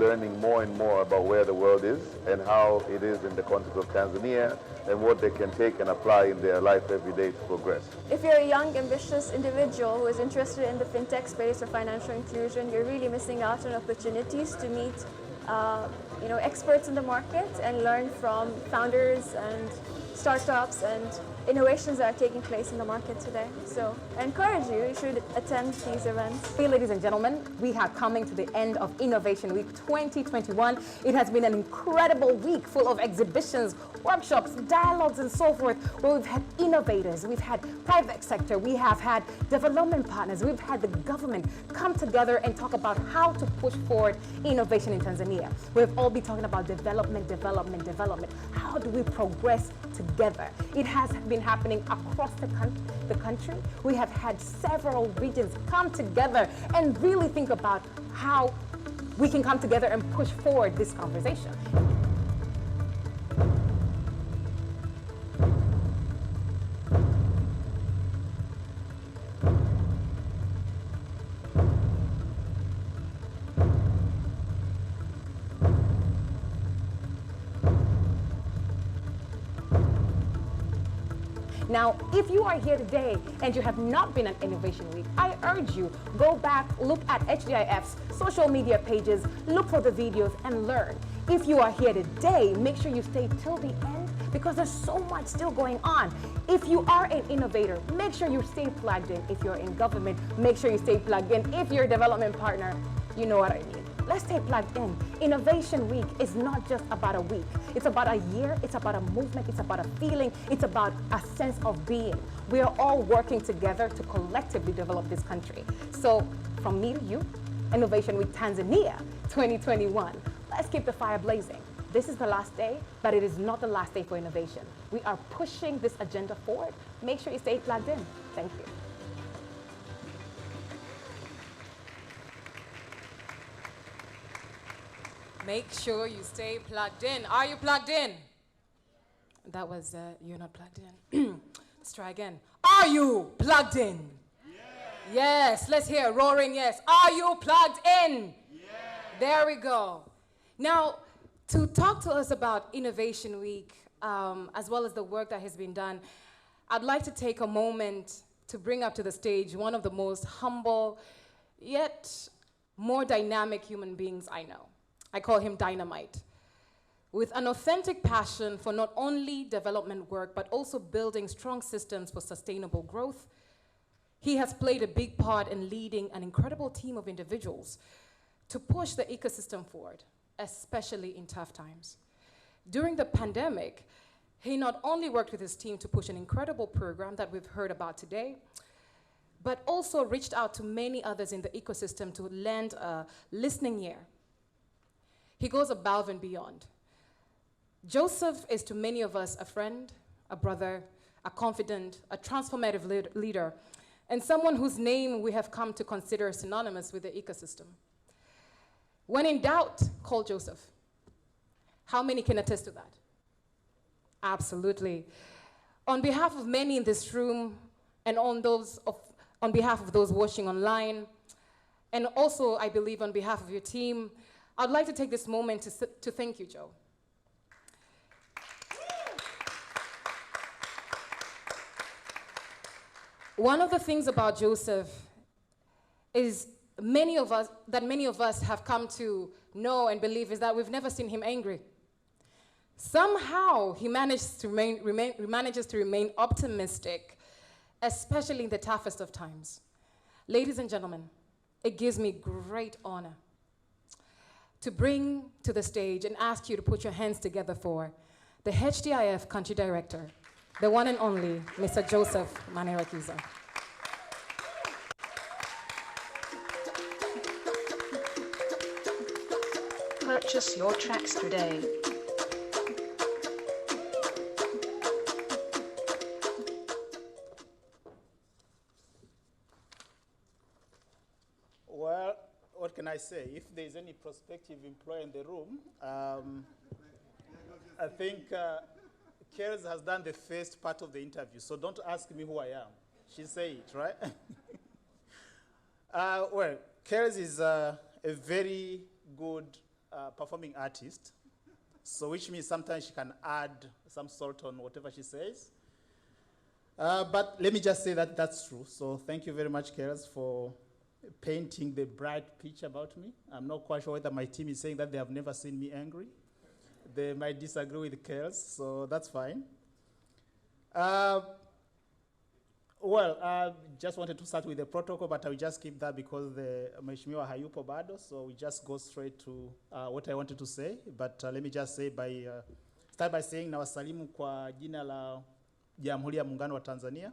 learning more and more about where the world is and how it is in the context of Tanzania and what they can take and apply in their life every day to progress. If you're a young, ambitious individual who is interested in the fintech space or financial inclusion, you're really missing out on opportunities to meet experts in the market and learn from founders and startups and innovations that are taking place in the market today. So I encourage you, you should attend these events. Hey, ladies and gentlemen, we are coming to the end of Innovation Week 2021. It has been an incredible week full of exhibitions, workshops, dialogues, and so forth, where we've had innovators, we've had private sector, we have had development partners, we've had the government come together and talk about how to push forward innovation in Tanzania. We've all been talking about development. How do we progress together? It has been happening across the country. We have had several regions come together and really think about how we can come together and push forward this conversation. Now, if you are here today and you have not been at Innovation Week, I urge you, go back, look at HDIF's social media pages, look for the videos and learn. If you are here today, make sure you stay till the end because there's so much still going on. If you are an innovator, make sure you stay plugged in. If you're in government, make sure you stay plugged in. If you're a development partner, you know what I mean. Let's stay plugged in. Innovation Week is not just about a week. It's about a year, it's about a movement, it's about a feeling, it's about a sense of being. We are all working together to collectively develop this country. So from me to you, Innovation Week Tanzania 2021. Let's keep the fire blazing. This is the last day, but it is not the last day for innovation. We are pushing this agenda forward. Make sure you stay plugged in. Thank you. Make sure you stay plugged in. Are you plugged in? That was, you're not plugged in. Let's try again. Are you plugged in? Yes. Yes, let's hear a roaring yes. Are you plugged in? Yes. There we go. Now, to talk to us about Innovation Week, as well as the work that has been done, I'd like to take a moment to bring up to the stage one of the most humble, yet more dynamic human beings I know. I call him Dynamite. With an authentic passion for not only development work, but also building strong systems for sustainable growth, he has played a big part in leading an incredible team of individuals to push the ecosystem forward, especially in tough times. During the pandemic, he not only worked with his team to push an incredible program that we've heard about today, but also reached out to many others in the ecosystem to lend a listening ear. He goes above and beyond. Joseph is to many of us a friend, a brother, a confidant, a transformative leader, and someone whose name we have come to consider synonymous with the ecosystem. When in doubt, call Joseph. How many can attest to that? Absolutely. On behalf of many in this room, and on behalf of those watching online, and also, I believe, on behalf of your team, I'd like to take this moment to thank you, Joe. One of the things about Joseph is many of us have come to know and believe is that we've never seen him angry. Somehow he manages to remain optimistic, especially in the toughest of times. Ladies and gentlemen, it gives me great honor to bring to the stage and ask you to put your hands together for the HDIF Country Director, the one and only Mr. Joseph Manirakiza. Purchase your tracks today. Well, what can I say? If there's any prospective employer in the room, I think Kels has done the first part of the interview, so don't ask me who I am. She say it, right? Well, Kels is a very good performing artist, so which means sometimes she can add some salt on whatever she says. But let me just say that that's true. So thank you very much, Keras, for painting the bright picture about me. I'm not quite sure whether my team is saying that they have never seen me angry. They might disagree with Keras, so that's fine. Just wanted to start with the protocol, but I will just keep that because the Mheshimiwa hayupo bado, so we just go straight to what I wanted to say. But let me just say start by saying nawasalimu kwa jina la Jamhuri ya Muungano wa Tanzania.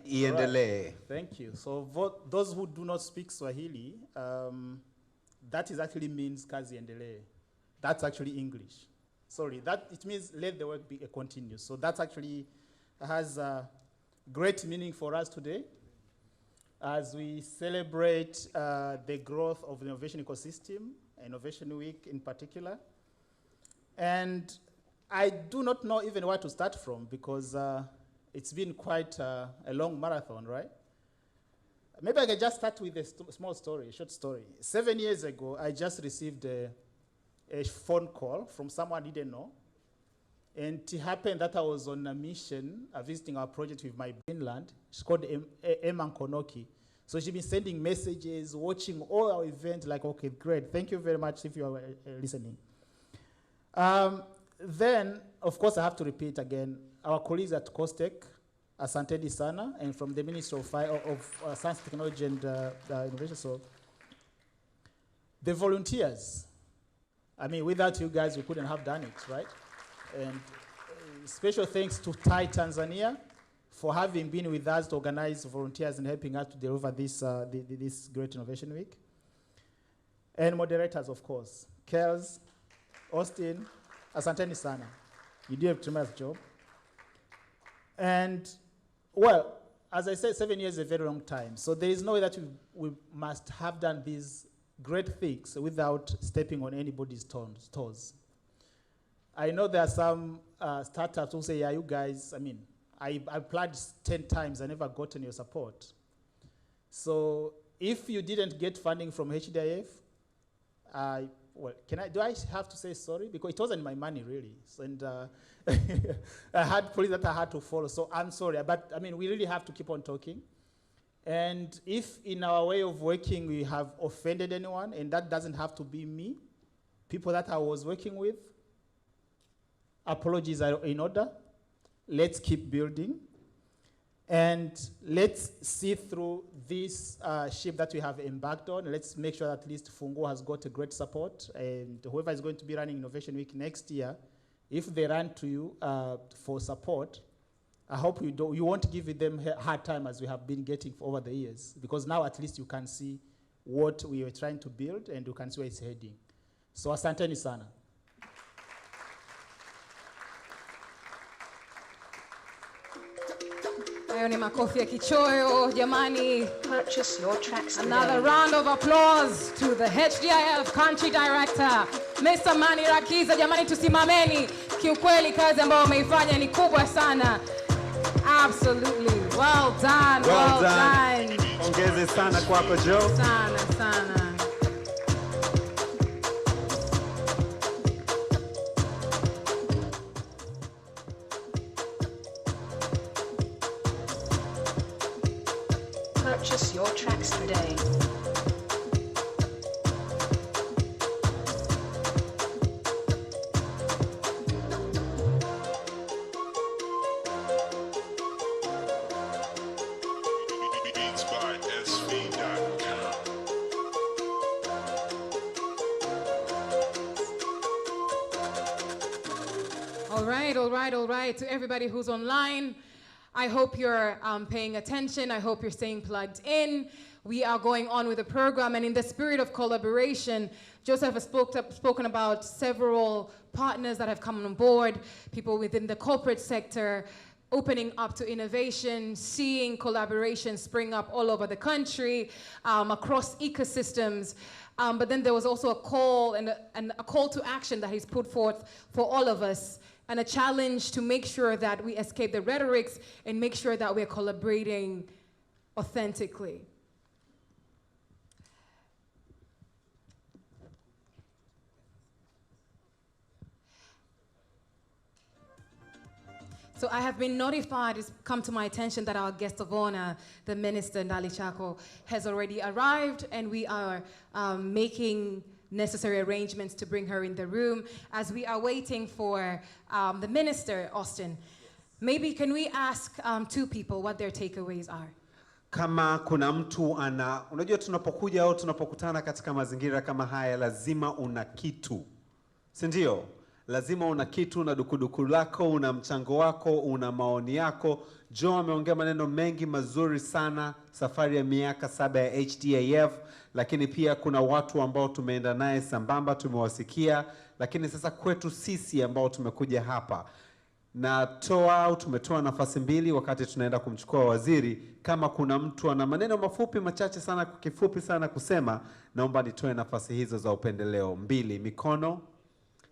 Iendelee. Right. Thank you. So those who do not speak Swahili, that is actually means kazi endelee. That's actually English. Sorry, it means let the work be continue. So that actually has great meaning for us today as we celebrate the growth of the innovation ecosystem, Innovation Week in particular. And I do not know even where to start from because it's been quite a long marathon, right? Maybe I can just start with a small story, a short story. 7 years ago, I just received a phone call from someone I didn't know. And it happened that I was on a mission, visiting our project with my Greenland. She's called Emma Konoki. So she's been sending messages, watching all our events, like, okay, great. Thank you very much if you are listening. Then, of course, I have to repeat again, our colleagues at COSTECH, Asanteni Sana, and from the Ministry of Science, Technology, and Innovation. So the volunteers, I mean, without you guys, we couldn't have done it, right? And special thanks to Thai Tanzania for having been with us to organize volunteers and helping us to deliver this great Innovation Week. And moderators, of course, Kels, Austin, Asanteni Sana. You do a tremendous job. And, well, as I said, 7 years is a very long time. So there is no way that we must have done these great things without stepping on anybody's toes. I know there are some startups who say, yeah, you guys, I mean, I applied 10 times, I never gotten your support. So if you didn't get funding from HDIF, do I have to say sorry? Because it wasn't my money, really. So, and I had policies that I had to follow, so I'm sorry. But, I mean, we really have to keep on talking. And if in our way of working we have offended anyone, and that doesn't have to be me, people that I was working with, apologies are in order. Let's keep building. And let's see through this ship that we have embarked on. Let's make sure that at least Fungo has got a great support. And whoever is going to be running Innovation Week next year, if they run to you for support, I hope you won't give them a hard time as we have been getting over the years. Because now at least you can see what we were trying to build and you can see where it's heading. So asanteni sana. Hayo ni makofi ya kichoyo, jamani. Purchase your tracks today. Another round of applause to the HDIF Country Director, Mr. Mani Rakiza. Jamani, tusimameni. Kiukweli kazi ambayo umeifanya ni kubwa sana. Absolutely. Well done. Well done. Ongeze sana kwako, Joe. Sana, sana. Purchase your tracks today. All right. To everybody who's online, I hope you're paying attention. I hope you're staying plugged in. We are going on with the program, and in the spirit of collaboration, Joseph has spoken about several partners that have come on board, people within the corporate sector, opening up to innovation, seeing collaboration spring up all over the country, across ecosystems. But then there was also a call and a call to action that he's put forth for all of us, and a challenge to make sure that we escape the rhetorics and make sure that we're collaborating authentically. So I have been notified, it's come to my attention that our guest of honor, the Minister Ndalichako, has already arrived, and we are making necessary arrangements to bring her in the room. As we are waiting for the Minister, Austin, maybe can we ask two people what their takeaways are? Kama kuna mtu unajua tunapokuja au tunapokutana katika mazingira kama haya lazima una kitu. Si ndio? Lazima una kitu, una dukuduku lako, una mchango wako, una maoni yako. Joe ameongea maneno mengi mazuri sana, safari ya miaka 7 ya HDAF, lakini pia kuna watu ambao tumeenda naye sambamba, tumewasikia, lakini sasa kwetu sisi ambao tumekuja hapa tumetoa nafasi mbili wakati tunaenda kumchukua waziri. Kama kuna mtu ana maneno mafupi machache sana, kifupi sana kusema, naomba nitoe nafasi hizo za upendeleo mbili. Mikono,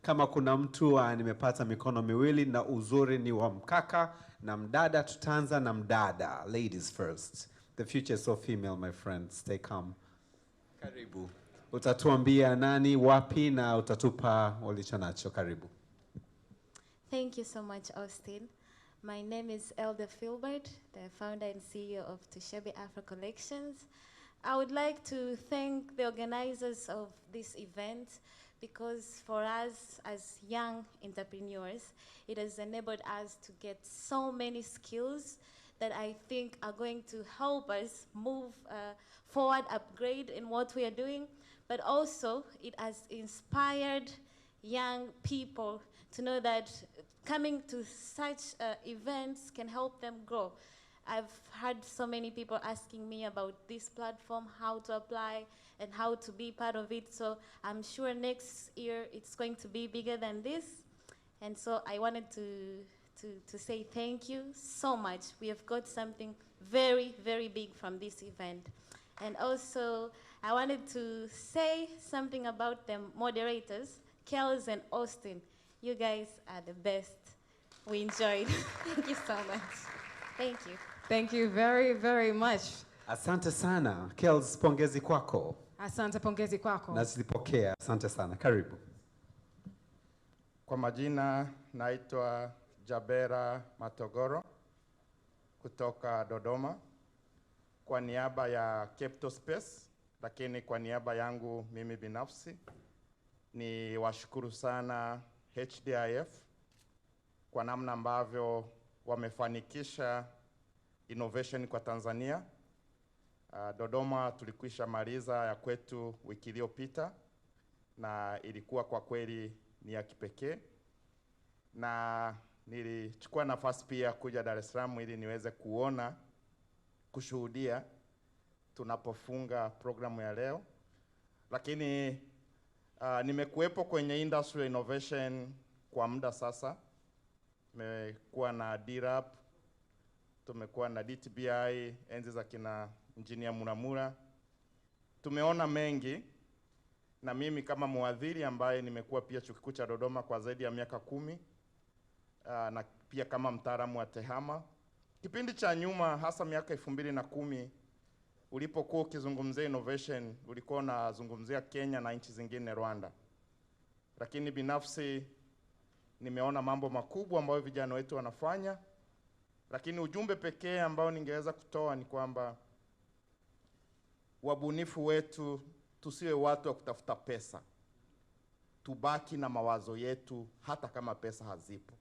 kama kuna mtu nimepata mikono miwili, na uzuri ni wa mkaka na mdada. Tutaanza na mdada, ladies first. The future is so female, my friend. Stay calm. Karibu. Utatuambia nani, wapi, na utatupa ulichonacho. Karibu. Thank you so much, Austin. My name is Elder Filbert, the founder and CEO of Tushabe Afro Collections. I would like to thank the organizers of this event, because for us as young entrepreneurs, it has enabled us to get so many skills that I think are going to help us move forward, upgrade in what we are doing. But also, it has inspired young people to know that coming to such events can help them grow. I've heard so many people asking me about this platform, how to apply and how to be part of it. So I'm sure next year it's going to be bigger than this. And so I wanted to say thank you so much. We have got something very, very big from this event. And also, I wanted to say something about the moderators, Kels and Austin. You guys are the best. We enjoyed. Thank you so much. Thank you. Thank you very, very much. Asante sana. Kels, pongezi kwako. Asante, pongezi kwako. Nazipokea. Asante sana. Karibu. Kwa majina naitwa Jabera Matogoro kutoka Dodoma. Kwa niaba ya Capital Space, lakini kwa niaba yangu mimi binafsi, ni washukuru sana HDIF kwa namna ambavyo wamefanikisha innovation kwa Tanzania. Dodoma tulikwisha maliza ya kwetu wiki iliyopita, na ilikuwa kwa kweli ni ya kipekee, na nilichukua nafasi pia kuja Dar es Salaam ili niweze kushuhudia tunapofunga programu ya leo. Lakini nimekuwepo kwenye industry innovation kwa muda sasa. Tumekuwa na DRAP, tumekuwa na DTBI, enzi za kina Engineer Muramura. Tumeona mengi, na mimi kama mwadhiri ambaye nimekuwa pia Chuo Kikuu cha Dodoma kwa zaidi ya miaka 10, na pia kama mtaalamu wa tehama. Kipindi cha nyuma, hasa miaka 2010, ulipokuwa ukizungumzia innovation, ulikuwa unazungumzia Kenya na nchi zingine, Rwanda. Lakini binafsi nimeona mambo makubwa ambayo vijana wetu wanafanya. Lakini ujumbe pekee ambao ningeweza kutoa ni kwamba wabunifu wetu tusiwe watu wa kutafuta pesa. Tubaki na mawazo yetu hata kama pesa hazipo.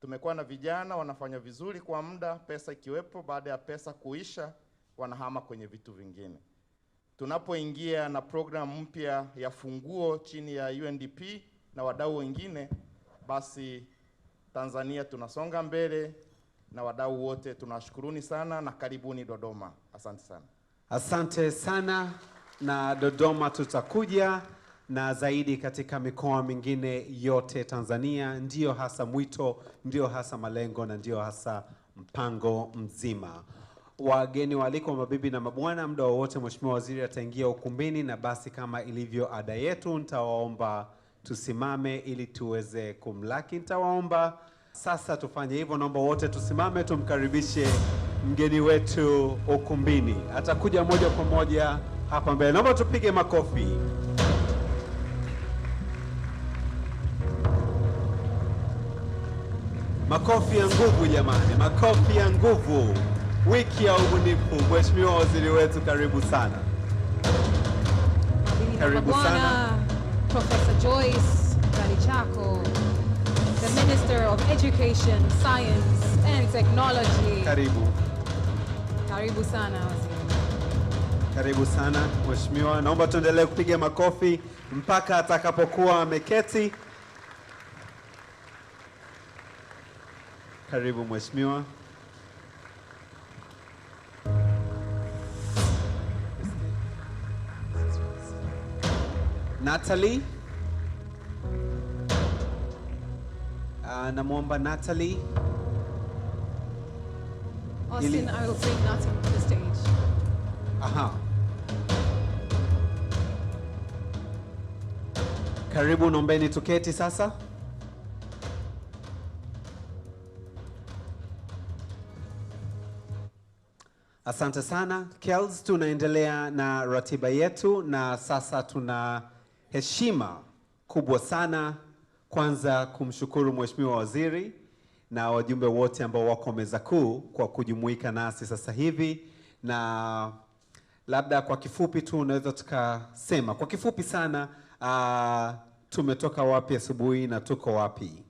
Tumekuwa na vijana wanafanya vizuri kwa muda, pesa ikiwepo, baada ya pesa kuisha wanahama kwenye vitu vingine. Tunapoingia na program mpya ya funguo chini ya UNDP na wadau wengine, basi Tanzania tunasonga mbele, na wadau wote tunashukuruni sana, na karibuni Dodoma. Asante sana. Asante sana, na Dodoma tutakuja na zaidi katika mikoa mingine yote Tanzania. Ndio hasa mwito, ndio hasa malengo, na ndio hasa mpango mzima. Wageni waalikwa, mabibi na mabwana, muda wote Mheshimiwa Waziri ataingia ukumbini, na basi kama ilivyo ada yetu nitawaomba tusimame ili tuweze kumlaki. Nitawaomba sasa tufanye hivyo. Naomba wote tusimame tumkaribishe mgeni wetu ukumbini. Atakuja moja kwa moja hapa mbele. Naomba tupige makofi. Makofi ya nguvu jamani, makofi ya nguvu. Wiki ya ubunifu. Mheshimiwa Waziri wetu, karibu sana. Karibu sana. Professor Joyce, Ndalichako, the Minister of Education, Science and Technology. Karibu. Karibu sana Waziri. Karibu sana Mheshimiwa. Naomba tuendelee kupiga makofi mpaka atakapokuwa ameketi. Karibu Mheshimiwa. Natalie. Namwomba Natalie. Austin, I will bring Natalie to the stage. Aha. Karibu, nombeni tuketi sasa. Asante sana. Kels, tunaendelea na ratiba yetu na sasa tuna heshima kubwa sana kwanza kumshukuru Mheshimiwa Waziri na wajumbe wote ambao wako meza kuu kwa kujumuika nasi sasa hivi, na labda kwa kifupi tu unaweza tukasema kwa kifupi sana tumetoka wapi asubuhi na tuko wapi?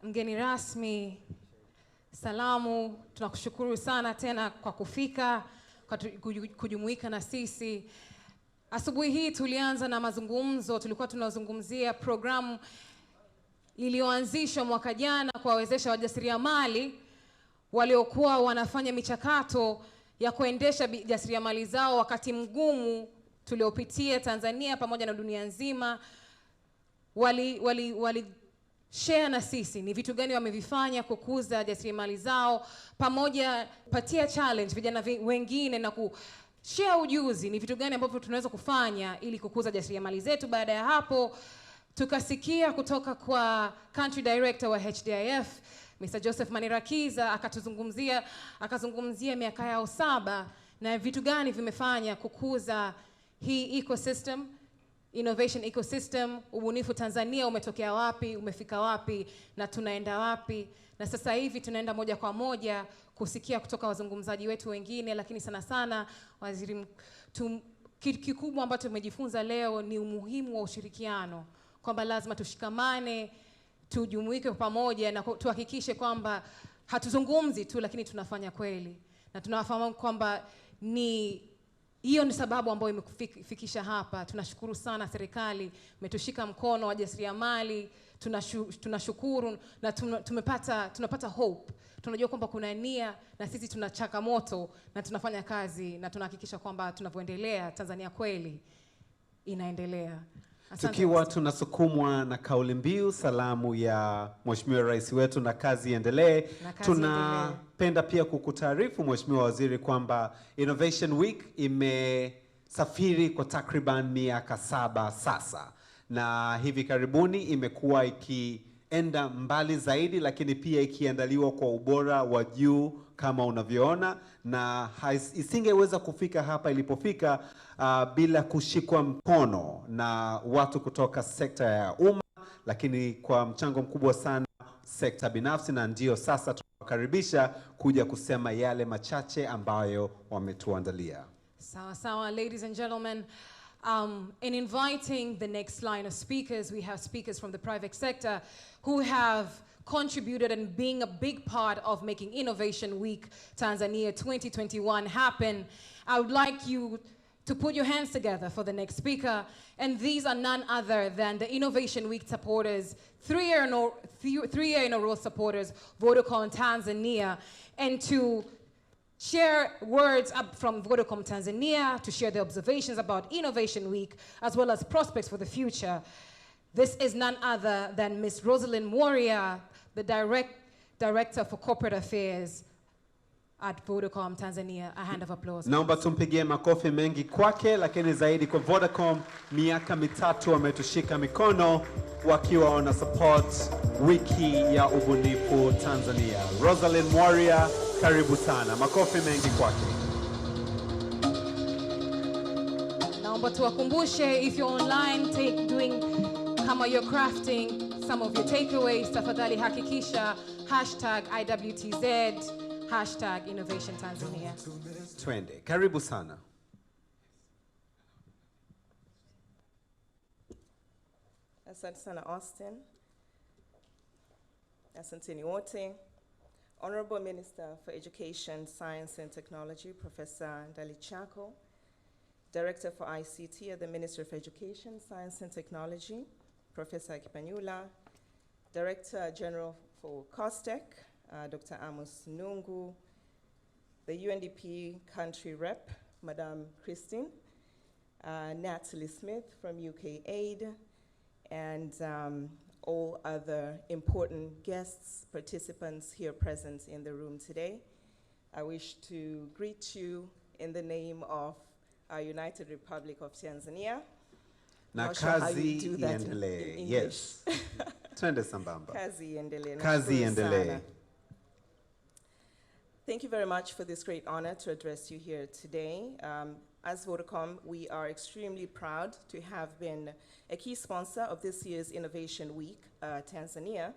Mgeni rasmi, Salaam, tunakushukuru sana tena kwa kufika, kwa kujumuika na sisi. Asubuhi hii tulianza na mazungumzo, tulikuwa tunazungumzia programu iliyoanzishwa mwaka jana kuwawezesha wajasiriamali waliokuwa wanafanya michakato ya kuendesha jasiriamali zao wakati mgumu tuliopitia Tanzania pamoja na dunia nzima. Wali share na sisi ni vitu gani wamevifanya kukuza jasiriamali zao, pamoja patia challenge vijana wengine na share ujuzi ni vitu gani ambavyo tunaweza kufanya ili kukuza jasiriamali zetu. Baada ya hapo tukasikia kutoka kwa Country Director wa HDIF Mr. Joseph Manirakiza akazungumzia miaka yao 7 na vitu gani vimefanya kukuza hii ecosystem, innovation ecosystem. Ubunifu Tanzania umetokea wapi, umefika wapi na tunaenda wapi, na sasa hivi tunaenda moja kwa moja kusikia kutoka wazungumzaji wetu wengine. Lakini sana sana Waziri, kikubwa ambacho tumejifunza leo ni umuhimu wa ushirikiano, kwamba lazima tushikamane, tujumuike pamoja na tuhakikishe kwamba hatuzungumzi tu lakini tunafanya kweli, na tunafahamu kwamba hiyo ni sababu ambayo imefikisha hapa. Tunashukuru sana serikali, umetushika mkono wajasiriamali, tunashukuru na tunapata hope. Tunajua kwamba kuna nia na sisi tuna changamoto na tunafanya kazi na tunahakikisha kwamba tunavyoendelea Tanzania kweli inaendelea. Tukiwa tunasukumwa na kauli mbiu salamu ya Mheshimiwa Rais wetu na kazi iendelee, tunapenda pia kukutaarifu Mheshimiwa Waziri kwamba Innovation Week imesafiri kwa takriban miaka 7 sasa, na hivi karibuni imekuwa ikienda mbali zaidi, lakini pia ikiandaliwa kwa ubora wa juu kama unavyoona, na isingeweza kufika hapa ilipofika bila kushikwa mkono na watu kutoka sekta ya umma, lakini kwa mchango mkubwa sana sekta binafsi, na ndio sasa tunakaribisha kuja kusema yale machache ambayo wametuandalia. Sawa, ladies and gentlemen, in inviting the next line of speakers, we have speakers from the private sector who have contributed and being a big part of making Innovation Week Tanzania 2021 happen. I would like you to put your hands together for the next speaker, and these are none other than the Innovation Week supporters, 3 year in a row supporters, Vodacom Tanzania, and to share words up from Vodacom Tanzania, to share their observations about Innovation Week, as well as prospects for the future. This is none other than Ms. Rosalind Moria, the Director for Corporate Affairs at Vodacom Tanzania. A hand of applause. Naomba tumpigie makofi mengi kwake, lakini zaidi kwa Vodacom. Miaka 3 wametushika mikono wakiwa wana support wiki ya ubunifu Tanzania. Rosalind Moria, karibu sana. Makofi mengi kwake. Naomba tuwakumbushe, if you're online, doing kama you're crafting, some of your takeaways. Tafadhali hakikisha hashtag IWTZ, hashtag Innovation Tanzania. Twende. Karibu sana. Asante sana Austin. Asanteni wote. Honorable Minister for Education, Science and Technology, Professor Ndalichako, Director for ICT at the Ministry of Education, Science and Technology, Professor Kipanyula, Director General for COSTECH, Dr. Amos Nungu, the UNDP Country Rep, Madame Christine, Natalie Smith from UK Aid, and all other important guests, participants here present in the room today. I wish to greet you in the name of our United Republic of Tanzania. Na Not sure how you kazi do that in iendelee. English. Yes. Twende sambamba. Kazi iendelee. Kazi Nashukuru iendelee. sana. Thank you very much for this great honor to address you here today. As Vodacom, we are extremely proud to have been a key sponsor of this year's Innovation Week, Tanzania,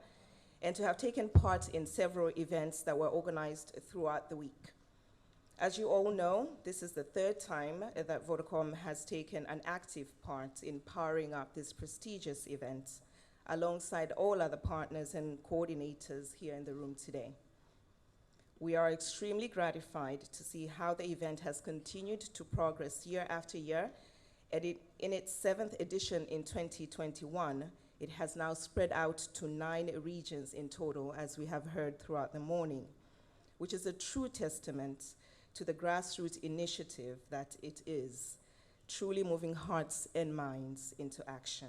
and to have taken part in several events that were organized throughout the week. As you all know, this is the third time that Vodacom has taken an active part in powering up this prestigious event, alongside all other partners and coordinators here in the room today. We are extremely gratified to see how the event has continued to progress year after year, and in its 7th edition in 2021, it has now spread out to 9 regions in total, as we have heard throughout the morning, which is a true testament to the grassroots initiative that it is, truly moving hearts and minds into action.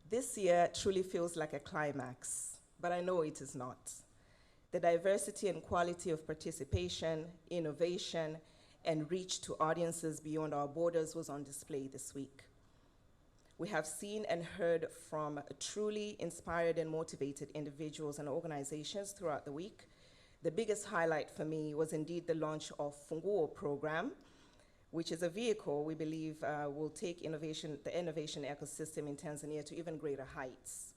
This year truly feels like a climax, but I know it is not. The diversity and quality of participation, innovation, and reach to audiences beyond our borders was on display this week. We have seen and heard from truly inspired and motivated individuals and organizations throughout the week. The biggest highlight for me was indeed the launch of Funguo program, which is a vehicle we believe will take the innovation ecosystem in Tanzania to even greater heights.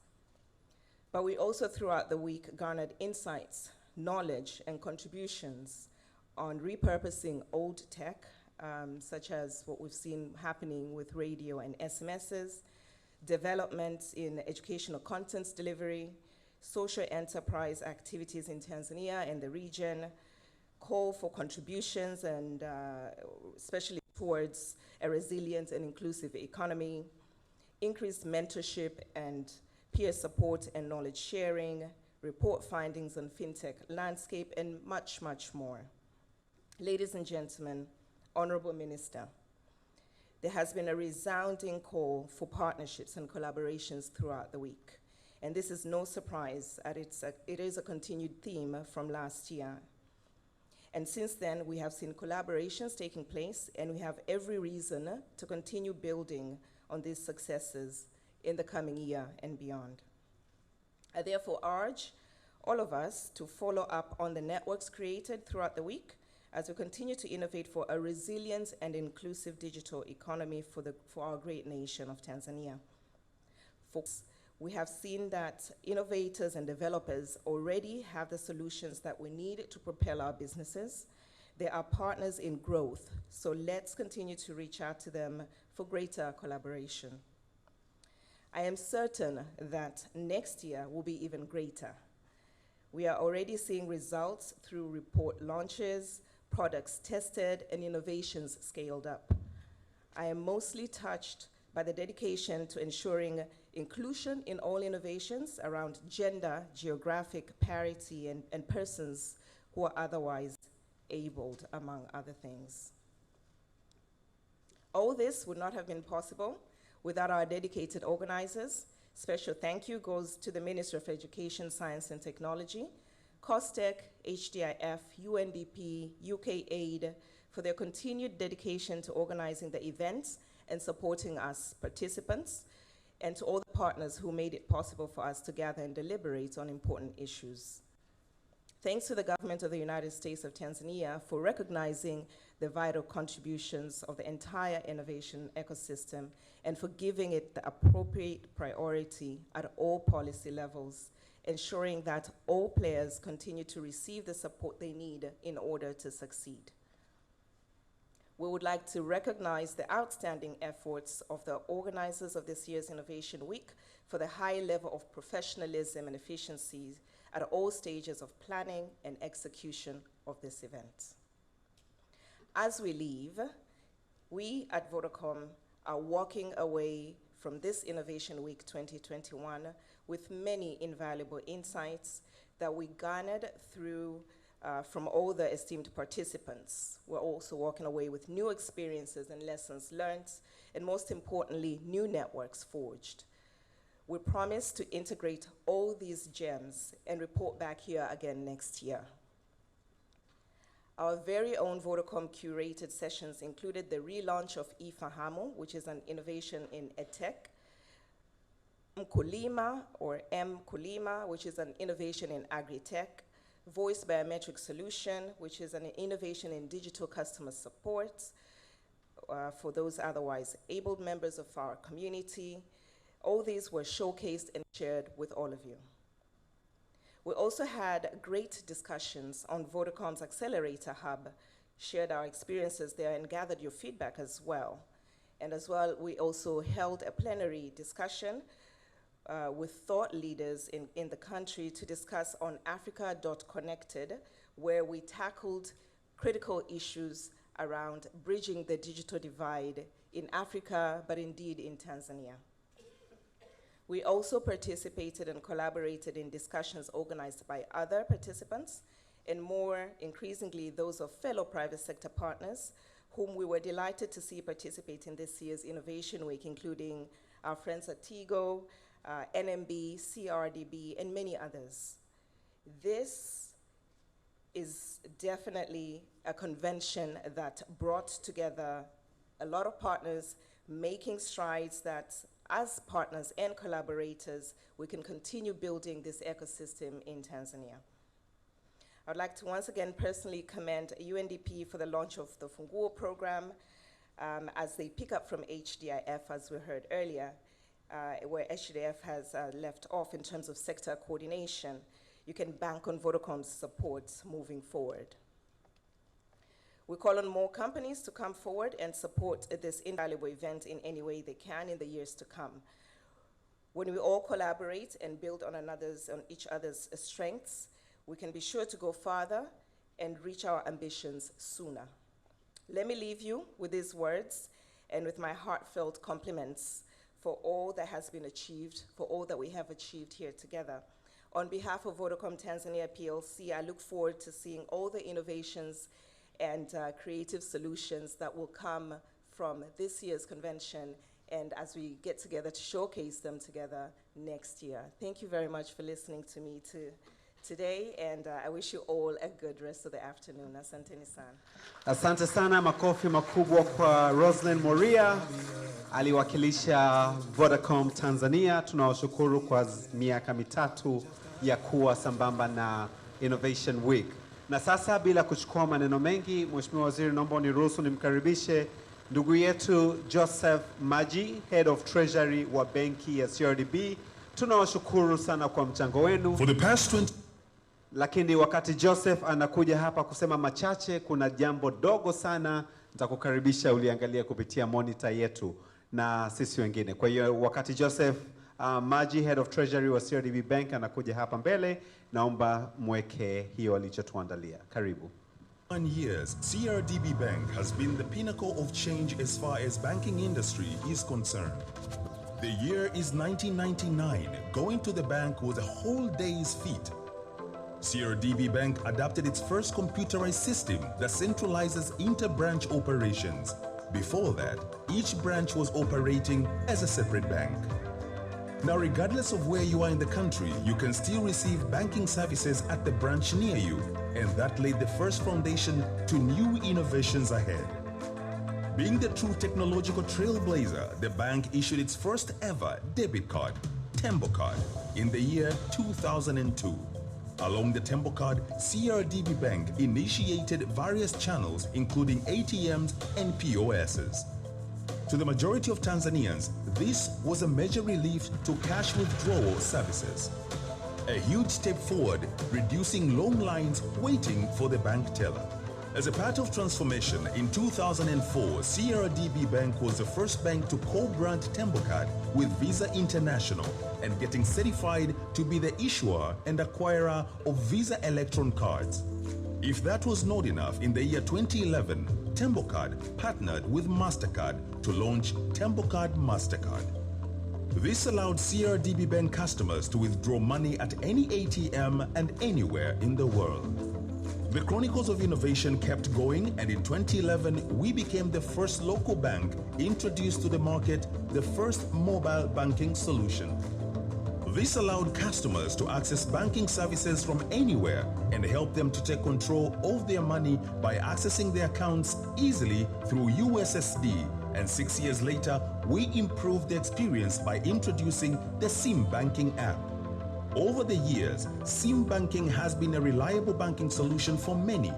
But we also throughout the week garnered insights, knowledge, and contributions on repurposing old tech, such as what we've seen happening with radio and SMSs, developments in educational contents delivery, social enterprise activities in Tanzania and the region, call for contributions and especially towards a resilient and inclusive economy, increased mentorship and peer support and knowledge sharing, report findings on fintech landscape, and much, much more. Ladies and gentlemen, Honorable Minister, there has been a resounding call for partnerships and collaborations throughout the week. And this is no surprise, as it is a continued theme from last year. And since then, we have seen collaborations taking place, and we have every reason to continue building on these successes in the coming year and beyond. I therefore urge all of us to follow up on the networks created throughout the week as we continue to innovate for a resilient and inclusive digital economy for our great nation of Tanzania. Folks, we have seen that innovators and developers already have the solutions that we need to propel our businesses. They are partners in growth, so let's continue to reach out to them for greater collaboration. I am certain that next year will be even greater. We are already seeing results through report launches, products tested, and innovations scaled up. I am mostly touched by the dedication to ensuring inclusion in all innovations around gender, geographic parity, and persons who are otherwise abled, among other things. All this would not have been possible without our dedicated organizers. Special thank you goes to the Ministry of Education, Science and Technology, COSTECH, HDIF, UNDP, UK Aid, for their continued dedication to organizing the events and supporting us participants, and to all the partners who made it possible for us to gather and deliberate on important issues. Thanks to the government of the United States of Tanzania for recognizing the vital contributions of the entire innovation ecosystem and for giving it the appropriate priority at all policy levels, ensuring that all players continue to receive the support they need in order to succeed. We would like to recognize the outstanding efforts of the organizers of this year's Innovation Week for the high level of professionalism and efficiency at all stages of planning and execution of this event. As we leave, we at Vodacom are walking away from this Innovation Week 2021 with many invaluable insights that we garnered through from all the esteemed participants. We're also walking away with new experiences and lessons learned, and most importantly, new networks forged. We promise to integrate all these gems and report back here again next year. Our very own Vodacom curated sessions included the relaunch of iFahamu, which is an innovation in EdTech, Mkulima, or M-Kulima, which is an innovation in agri-tech, Voice Biometric Solution, which is an innovation in digital customer support for those otherwise abled members of our community. All these were showcased and shared with all of you. We also had great discussions on Vodacom's Accelerator Hub, shared our experiences there and gathered your feedback as well. And as well, we also held a plenary discussion with thought leaders in the country to discuss on Africa.Connected, where we tackled critical issues around bridging the digital divide in Africa, but indeed in Tanzania. We also participated and collaborated in discussions organized by other participants, and more increasingly those of fellow private sector partners, whom we were delighted to see participate in this year's Innovation Week, including our friends at Tigo, NMB, CRDB, and many others. This is definitely a convention that brought together a lot of partners, making strides that as partners and collaborators, we can continue building this ecosystem in Tanzania. I'd like to once again personally commend UNDP for the launch of the Funguo program as they pick up from HDIF, as we heard earlier, where HDIF has left off in terms of sector coordination. You can bank on Vodacom's support moving forward. We call on more companies to come forward and support this invaluable event in any way they can in the years to come. When we all collaborate and build on each other's strengths, we can be sure to go farther and reach our ambitions sooner. Let me leave you with these words and with my heartfelt compliments for all that has been achieved, for all that we have achieved here together. On behalf of Vodacom Tanzania PLC, I look forward to seeing all the innovations and creative solutions that will come from this year's convention, and as we get together to showcase them together next year. Thank you very much for listening to me today, and I wish you all a good rest of the afternoon. Asanteni sana. Asante sana, makofi makubwa kwa Roslyn Moria, aliwakilisha Vodacom Tanzania. Tunawashukuru kwa miaka mitatu ya kuwa sambamba na Innovation Week. Na sasa bila kuchukua maneno mengi, Mheshimiwa Waziri, naomba niruhusu nimkaribishe ndugu yetu Joseph Maji, Head of Treasury wa benki ya CRDB. Tunawashukuru sana kwa mchango wenu. For the past 20 Lakini wakati Joseph anakuja hapa kusema machache, kuna jambo dogo sana nitakukaribisha uliangalia kupitia monitor yetu na sisi wengine. Kwa hiyo wakati Joseph Maji, Head of Treasury wa CRDB Bank, anakuja hapa mbele, naomba mweke hiyo alichotuandalia. Karibu. 1 years, CRDB Bank has been the pinnacle of change as far as banking industry is concerned. The year is 1999. Going to the bank was a whole day's feat. CRDB Bank adopted its first computerized system that centralizes inter-branch operations. Before that, each branch was operating as a separate bank. Now, regardless of where you are in the country, you can still receive banking services at the branch near you, and that laid the first foundation to new innovations ahead. Being the true technological trailblazer, the bank issued its first ever debit card, Tembo Card, in the year 2002. Along the Tembo card, CRDB Bank initiated various channels including ATMs and POSs. To the majority of Tanzanians, this was a major relief to cash withdrawal services. A huge step forward, reducing long lines waiting for the bank teller. As a part of transformation, in 2004, CRDB Bank was the first bank to co-brand Tembo Card with Visa International and getting certified to be the issuer and acquirer of Visa Electron cards. If that was not enough, in the year 2011, Tembo Card partnered with MasterCard to launch Tembo Card MasterCard. This allowed CRDB Bank customers to withdraw money at any ATM and anywhere in the world. The chronicles of innovation kept going, and in 2011, we became the first local bank introduced to the market the first mobile banking solution. This allowed customers to access banking services from anywhere and help them to take control of their money by accessing their accounts easily through USSD. And 6 years later, we improved the experience by introducing the SIM banking app. Over the years, SIM banking has been a reliable banking solution for many.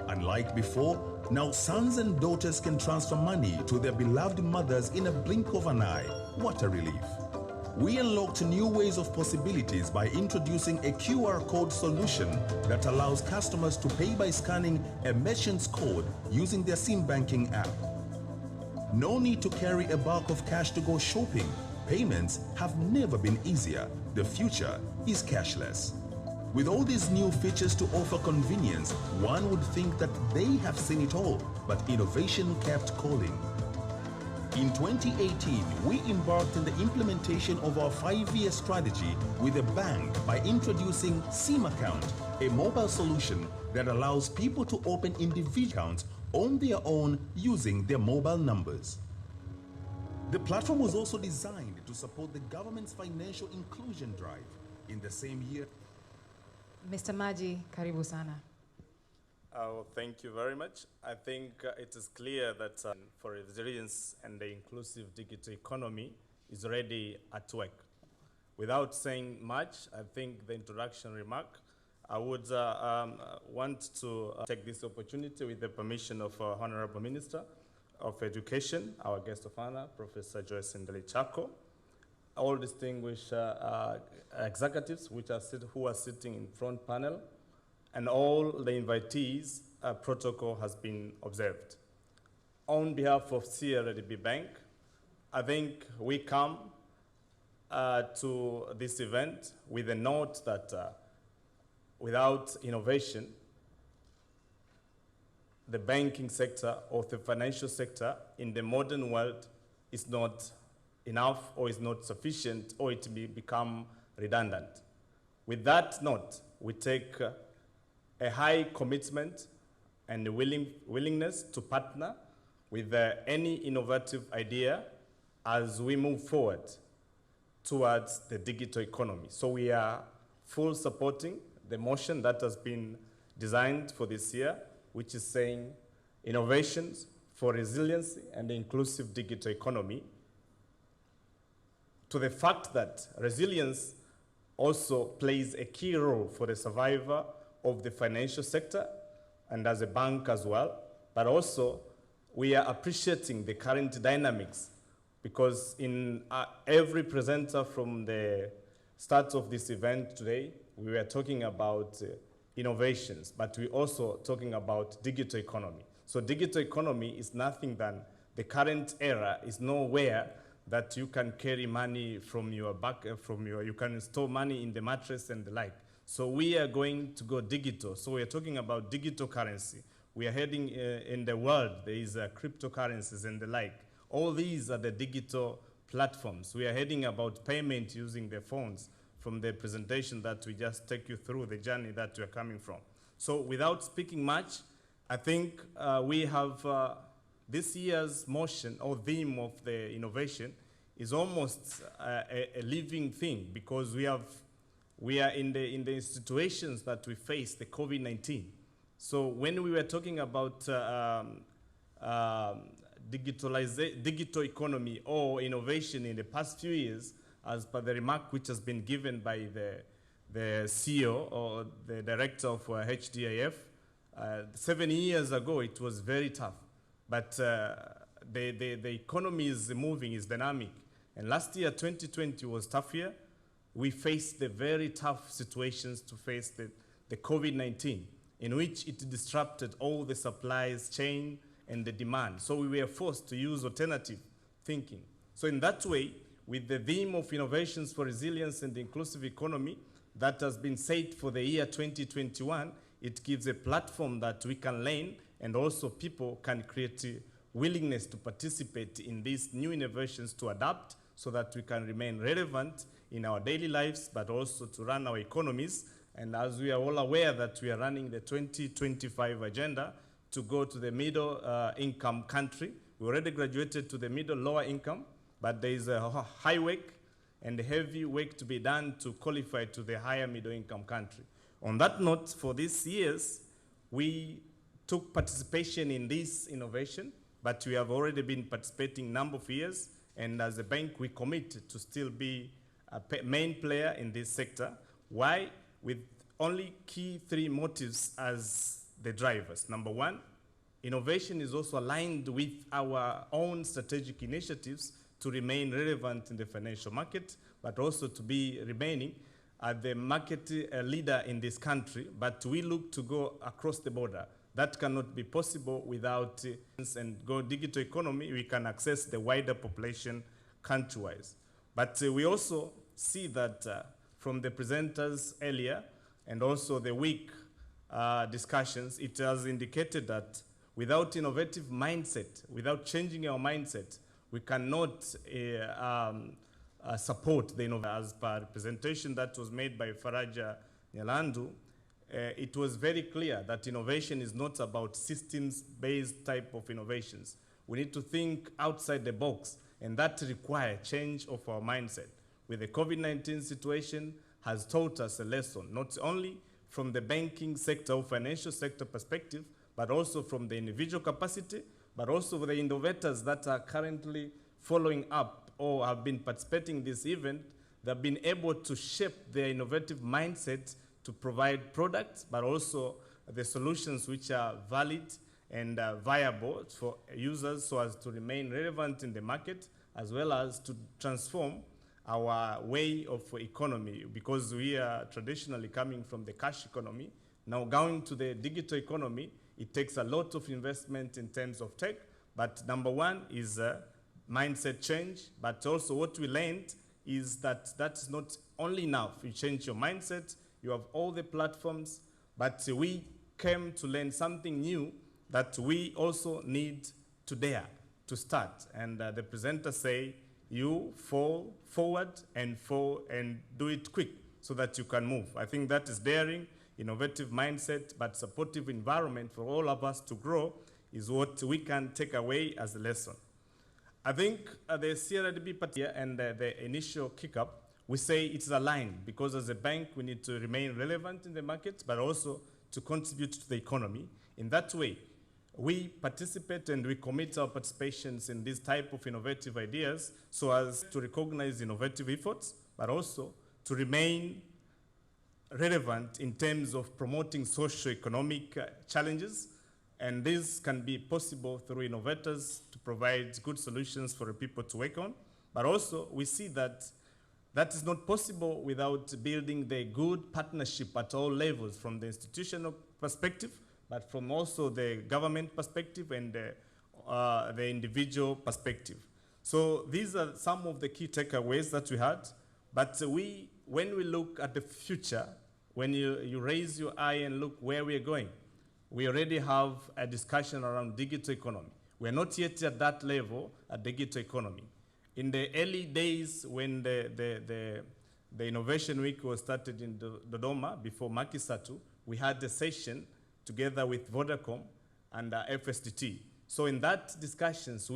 Unlike before, now sons and daughters can transfer money to their beloved mothers in a blink of an eye. What a relief. We unlocked new ways of possibilities by introducing a QR code solution that allows customers to pay by scanning a merchant's code using their SIM banking app. No need to carry a bulk of cash to go shopping. Payments have never been easier. The future is cashless. With all these new features to offer convenience, one would think that they have seen it all, but innovation kept calling. In 2018, we embarked on the implementation of our 5-year strategy with a bang by introducing SIM Account, a mobile solution that allows people to open individual accounts on their own using their mobile numbers. The platform was also designed to support the government's financial inclusion drive. In the same year, Mr. Maji, karibu sana. Thank you very much. I think it is clear that for resilience and the inclusive digital economy is already at work. Without saying much, I think the introduction remark, I would want to take this opportunity with the permission of our Honorable Minister of Education, our guest of honor, Professor Joyce Ndalichako, all distinguished executives who are sitting in front panel, and all the invitees, protocol has been observed. On behalf of CRDB Bank, I think we come to this event with a note that without innovation, the banking sector or the financial sector in the modern world is not enough or is not sufficient, or it may become redundant. With that note, we take a high commitment and a willingness to partner with any innovative idea as we move forward towards the digital economy. So we are full supporting the motion that has been designed for this year, which is saying innovations for resiliency and the inclusive digital economy, to the fact that resilience also plays a key role for the survival of the financial sector and as a bank as well. But also, we are appreciating the current dynamics, because in every presenter from the start of this event today, we were talking about innovations, but we're also talking about digital economy. So digital economy is nothing than the current era is nowhere that you can carry money from your back, you can store money in the mattress and the like. So we are going to go digital. So we are talking about digital currency. We are heading in the world, there is cryptocurrencies and the like. All these are the digital platforms. We are heading about payment using the phones from the presentation that we just take you through the journey that we are coming from. So without speaking much, I think we have this year's motion or theme of the innovation is almost a living thing, because we are in the situations that we face, the COVID-19. So when we were talking about digital economy or innovation in the past few years, as per the remark which has been given by the CEO or the director of HDIF. 7 years ago, it was very tough, but the economy is moving, is dynamic. And last year, 2020 was tough year. We faced the very tough situations to face the COVID-19, in which it disrupted all the supplies chain and the demand. So we were forced to use alternative thinking. So in that way, with the theme of innovations for resilience and inclusive economy that has been set for the year 2021, it gives a platform that we can learn, and also people can create a willingness to participate in these new innovations to adapt so that we can remain relevant in our daily lives, but also to run our economies. And as we are all aware that we are running the 2025 agenda to go to the middle income country. We already graduated to the middle lower income, but there is a high work and heavy work to be done to qualify to the higher middle income country. On that note, for these years, we took participation in this innovation, but we have already been participating a number of years, and as a bank, we commit to still be a main player in this sector. Why? With only key 3 motives as the drivers. Number 1, innovation is also aligned with our own strategic initiatives to remain relevant in the financial market, but also to be remaining the market leader in this country, but we look to go across the border. That cannot be possible without and go digital economy. We can access the wider population country-wise. But we also see that from the presenters earlier and also the week discussions, it has indicated that without innovative mindset, without changing our mindset, we cannot support the innovation. As per presentation that was made by Faraja Nyalandu, it was very clear that innovation is not about systems-based type of innovations. We need to think outside the box, and that requires change of our mindset. With the COVID-19 situation has taught us a lesson, not only from the banking sector or financial sector perspective, but also from the individual capacity, but also for the innovators that are currently following up or have been participating in this event. They've been able to shape their innovative mindset to provide products, but also the solutions which are valid and viable for users so as to remain relevant in the market, as well as to transform our way of economy, because we are traditionally coming from the cash economy. Now going to the digital economy, it takes a lot of investment in terms of tech, but number 1 is mindset change, but also what we learned is that that's not only enough. You change your mindset, you have all the platforms, but we came to learn something new that we also need to dare to start. And the presenters say, you fall forward and do it quick so that you can move. I think that is daring, innovative mindset, but supportive environment for all of us to grow is what we can take away as a lesson. I think the CRDB part here and the initial kick-up, we say it's aligned because as a bank, we need to remain relevant in the market, but also to contribute to the economy. In that way, we participate and we commit our participations in this type of innovative ideas so as to recognize innovative efforts, but also to remain relevant in terms of promoting socio-economic challenges. And this can be possible through innovators to provide good solutions for the people to work on. But also, we see that that is not possible without building the good partnership at all levels, from the institutional perspective, but from also the government perspective and the individual perspective. So these are some of the key takeaways that we had. But when we look at the future, when you raise your eye and look where we're going, we already have a discussion around digital economy. We're not yet at that level at digital economy. In the early days when the Innovation Week was started in Dodoma before Makisatu, we had a session together with Vodacom and FSDT. So in that discussions,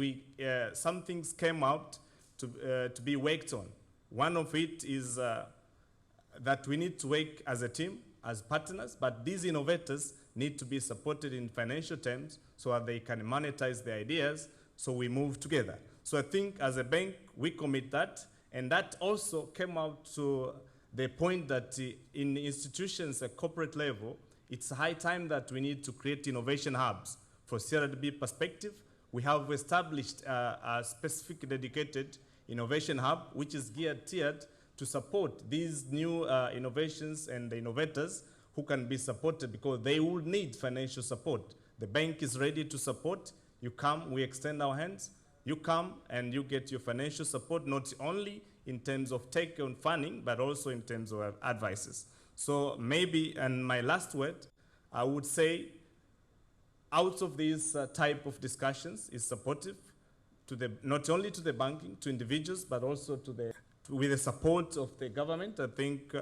some things came out to be worked on. One of it is that we need to work as a team, as partners, but these innovators need to be supported in financial terms so that they can monetize their ideas, so we move together. So I think as a bank, we commit that, and that also came out to the point that in institutions at corporate level, it's high time that we need to create innovation hubs. For CRDB perspective, we have established a specific dedicated innovation hub, which is tiered to support these new innovations and the innovators who can be supported because they will need financial support. The bank is ready to support. You come, we extend our hands. You come and you get your financial support, not only in terms of tech and funding, but also in terms of advices. So maybe, and my last word, I would say, out of these type of discussions is supportive to the, not only to the banking, to individuals, but also with the support of the government. I think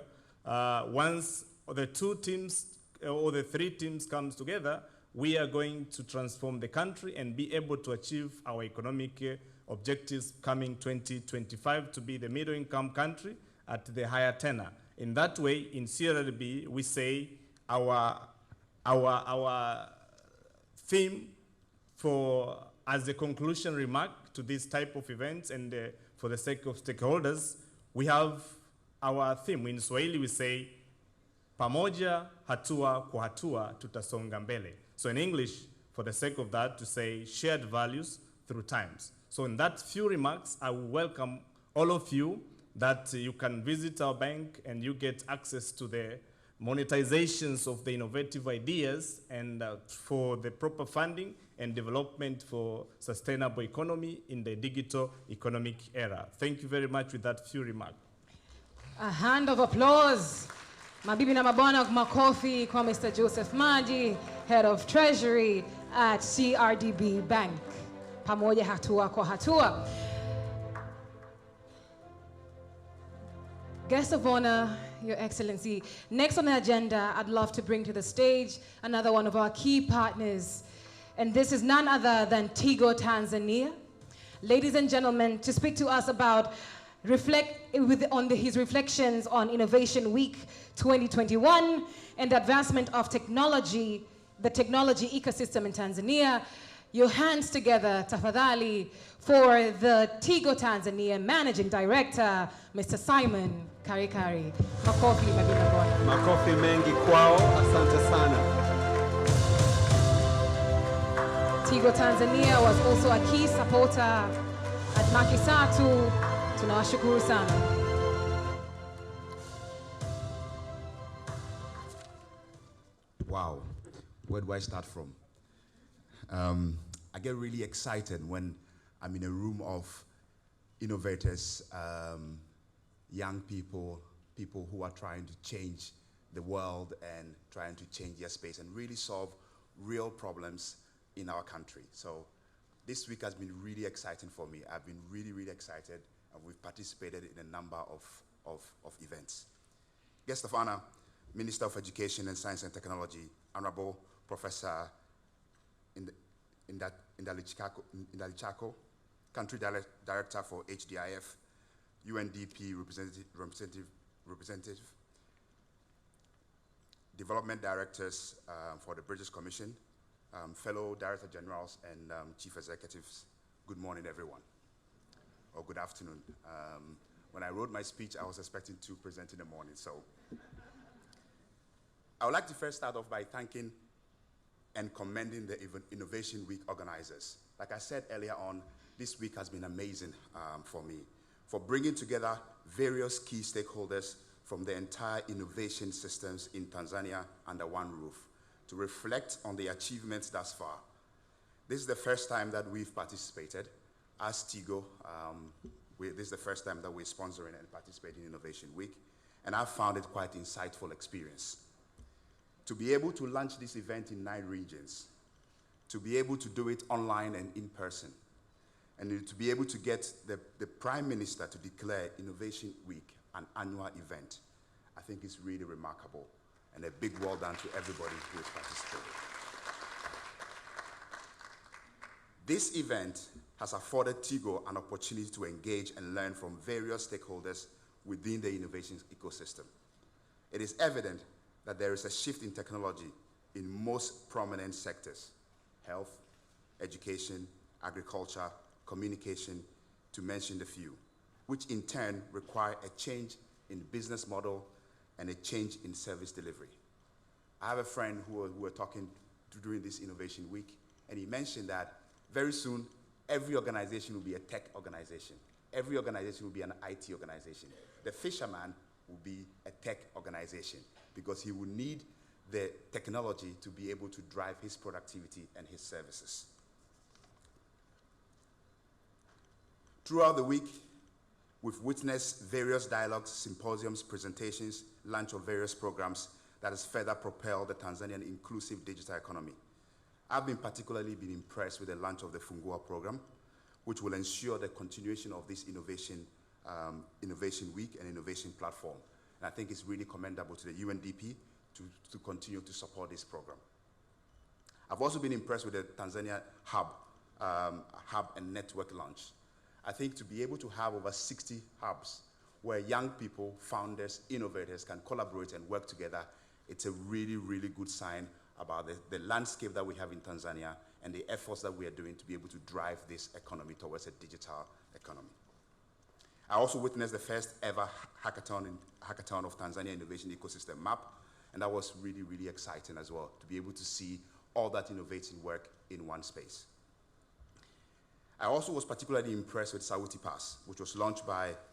once the two teams or the three teams comes together, we are going to transform the country and be able to achieve our economic objectives coming 2025 to be the middle income country at the higher tenor. In that way, in CRDB, we say our theme for, as a conclusion remark to this type of events and for the sake of stakeholders, we have our theme. In Swahili, we say, pamoja, hatua kwa hatua, tutasonga mbele. So in English, for the sake of that, to say shared values through times. So in that few remarks, I will welcome all of you that you can visit our bank and you get access to the monetizations of the innovative ideas and for the proper funding and development for sustainable economy in the digital economic era. Thank you very much with that few remarks. A hand of applause. Mabibi na mabwana, makofi kwa Mr. Joseph Maji, Head of Treasury at CRDB Bank. Pamoja hatua kwa hatua. Guest of honor, Your Excellency. Next on the agenda, I'd love to bring to the stage another one of our key partners. And this is none other than Tigo Tanzania. Ladies and gentlemen, to speak to us about his reflections on Innovation Week 2021 and the advancement of technology, the technology ecosystem in Tanzania. Your hands together, tafadhali, for the Tigo Tanzania Managing Director, Mr. Simon Karikari. Makofi mabina bwana. Makofi mengi kwao, asante sana. Tigo Tanzania was also a key supporter at Makisatu. Tunawashukuru sana. Wow, where do I start from? I get really excited when I'm in a room of innovators, young people, people who are trying to change the world and trying to change their space and really solve real problems in our country. So this week has been really exciting for me. I've been really, really excited, and we've participated in a number of events. Guest of honor, Minister of Education and Science and Technology, Honorable Professor Ndalichako, Country Director for HDIF, UNDP representative, Development Directors for the British Commission, fellow Director Generals and Chief Executives. Good morning, everyone, or good afternoon. When I wrote my speech, I was expecting to present in the morning, so. I would like to first start off by thanking and commending the Innovation Week organizers. Like I said earlier on, this week has been amazing for me, for bringing together various key stakeholders from the entire innovation systems in Tanzania under one roof to reflect on the achievements thus far. This is the first time that we've participated as Tigo. This is the first time that we're sponsoring and participating in Innovation Week, and I've found it quite an insightful experience. To be able to launch this event in 9 regions, to be able to do it online and in person, and to be able to get the Prime Minister to declare Innovation Week an annual event, I think is really remarkable, and a big well done to everybody who has participated. This event has afforded Tigo an opportunity to engage and learn from various stakeholders within the innovation ecosystem. It is evident that there is a shift in technology in most prominent sectors: health, education, agriculture, communication, to mention a few, which in turn require a change in business model, and a change in service delivery. I have a friend who we're talking to during this Innovation Week, and he mentioned that very soon, every organization will be a tech organization. Every organization will be an IT organization. The fisherman will be a tech organization because he will need the technology to be able to drive his productivity and his services. Throughout the week, we've witnessed various dialogues, symposiums, presentations, launch of various programs that has further propelled the Tanzanian inclusive digital economy. I've been particularly impressed with the launch of the Fungua program, which will ensure the continuation of this innovation week and innovation platform. And I think it's really commendable to the UNDP to continue to support this program. I've also been impressed with the Tanzania Hub and network launch. I think to be able to have over 60 hubs where young people, founders, innovators can collaborate and work together, it's a really, really good sign about the landscape that we have in Tanzania and the efforts that we are doing to be able to drive this economy towards a digital economy. I also witnessed the first ever hackathon of Tanzania Innovation Ecosystem Map, and that was really, really exciting as well, to be able to see all that innovating work in one space. I also was particularly impressed with Sauti Pass, which was launched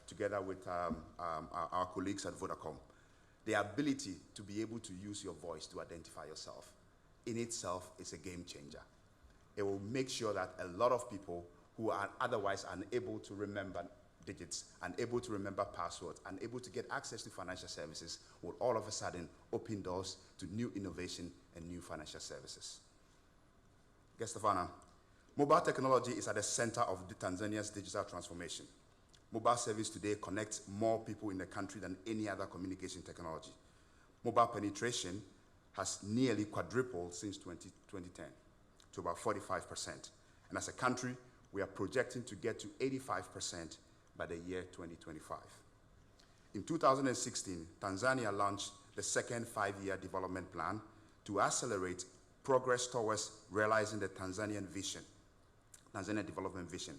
together with our colleagues at Vodacom. The ability to be able to use your voice to identify yourself in itself is a game changer. It will make sure that a lot of people who are otherwise unable to remember digits, unable to remember passwords, unable to get access to financial services will all of a sudden open doors to new innovation and new financial services. Stefana, mobile technology is at the center of Tanzania's digital transformation. Mobile service today connects more people in the country than any other communication technology. Mobile penetration has nearly quadrupled since 2010 to about 45%. And as a country, we are projecting to get to 85% by the year 2025. In 2016, Tanzania launched the second 5-year development plan to accelerate progress towards realizing the Tanzanian development vision,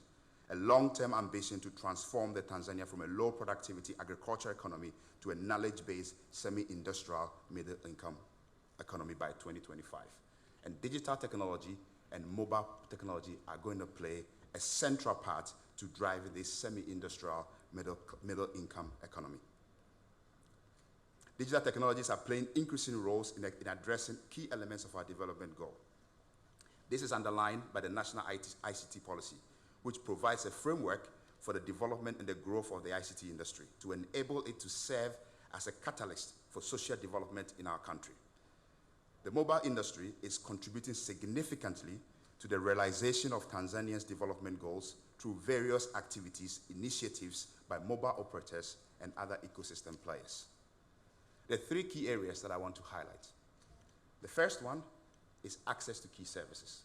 a long-term ambition to transform the Tanzania from a low productivity agriculture economy to a knowledge-based semi-industrial middle-income economy by 2025. And digital technology and mobile technology are going to play a central part to drive this semi-industrial middle-income economy. Digital technologies are playing increasing roles in addressing key elements of our development goal. This is underlined by the National ICT Policy, which provides a framework for the development and the growth of the ICT industry to enable it to serve as a catalyst for social development in our country. The mobile industry is contributing significantly to the realization of Tanzania's development goals through various activities, initiatives by mobile operators and other ecosystem players. There are 3 key areas that I want to highlight. The first one is access to key services.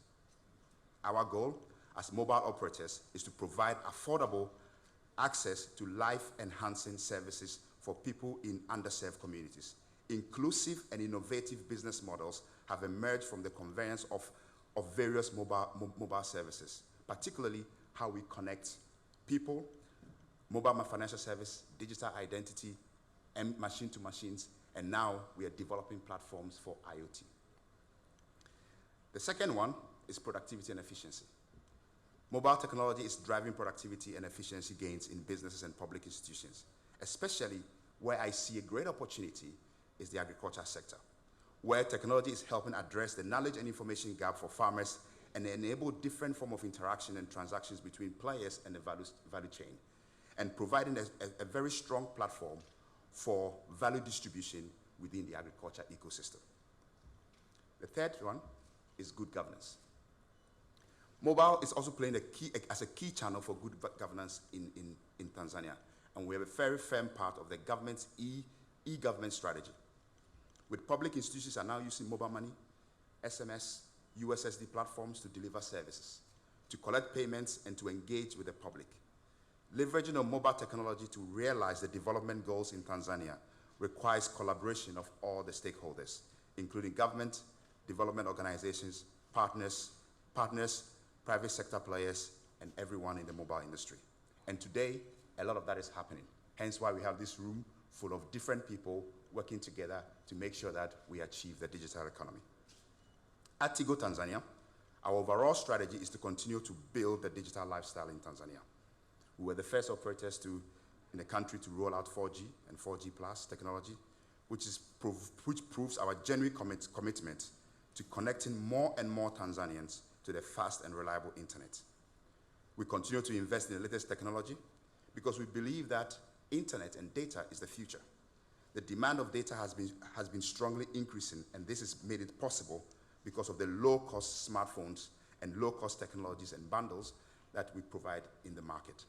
Our goal as mobile operators is to provide affordable access to life-enhancing services for people in underserved communities. Inclusive and innovative business models have emerged from the convergence of various mobile services, particularly how we connect people, mobile financial service, digital identity, and machine to machines, and now we are developing platforms for IoT. The second one is productivity and efficiency. Mobile technology is driving productivity and efficiency gains in businesses and public institutions, especially where I see a great opportunity is the agriculture sector, where technology is helping address the knowledge and information gap for farmers and enable different forms of interaction and transactions between players and the value chain, and providing a very strong platform for value distribution within the agriculture ecosystem. The third one is good governance. Mobile is also playing as a key channel for good governance in Tanzania, and we have a very firm part of the government's e-government strategy. With public institutions are now using mobile money, SMS, USSD platforms to deliver services, to collect payments, and to engage with the public. Leveraging on mobile technology to realize the development goals in Tanzania requires collaboration of all the stakeholders, including government, development organizations, partners, private sector players, and everyone in the mobile industry. And today, a lot of that is happening. Hence why we have this room full of different people working together to make sure that we achieve the digital economy. At Tigo Tanzania, our overall strategy is to continue to build the digital lifestyle in Tanzania. We were the first operators in the country to roll out 4G and 4G plus technology, which proves our genuine commitment to connecting more and more Tanzanians to the fast and reliable internet. We continue to invest in the latest technology because we believe that internet and data is the future. The demand of data has been strongly increasing, and this has made it possible because of the low-cost smartphones and low-cost technologies and bundles that we provide in the market.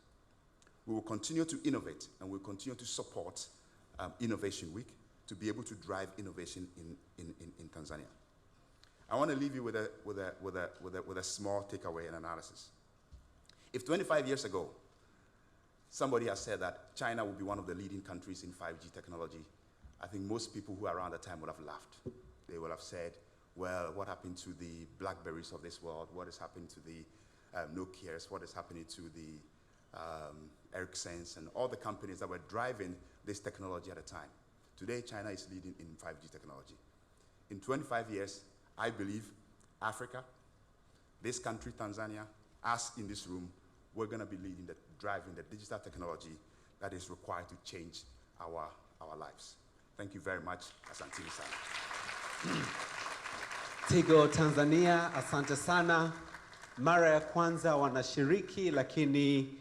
We will continue to innovate, and we'll continue to support Innovation Week to be able to drive innovation in Tanzania. I want to leave you with a small takeaway and analysis. If 25 years ago, somebody has said that China would be one of the leading countries in 5G technology, I think most people who are around the time would have laughed. They would have said, well, what happened to the Blackberries of this world? What is happening to the Nokias? What is happening to the Ericssons and all the companies that were driving this technology at the time? Today, China is leading in 5G technology. In 25 years, I believe Africa, this country, Tanzania, us in this room, we're going to be driving the digital technology that is required to change our lives. Thank you very much. Asanteni sana. Tigo Tanzania, asante sana. Mara ya kwanza wanashiriki, lakini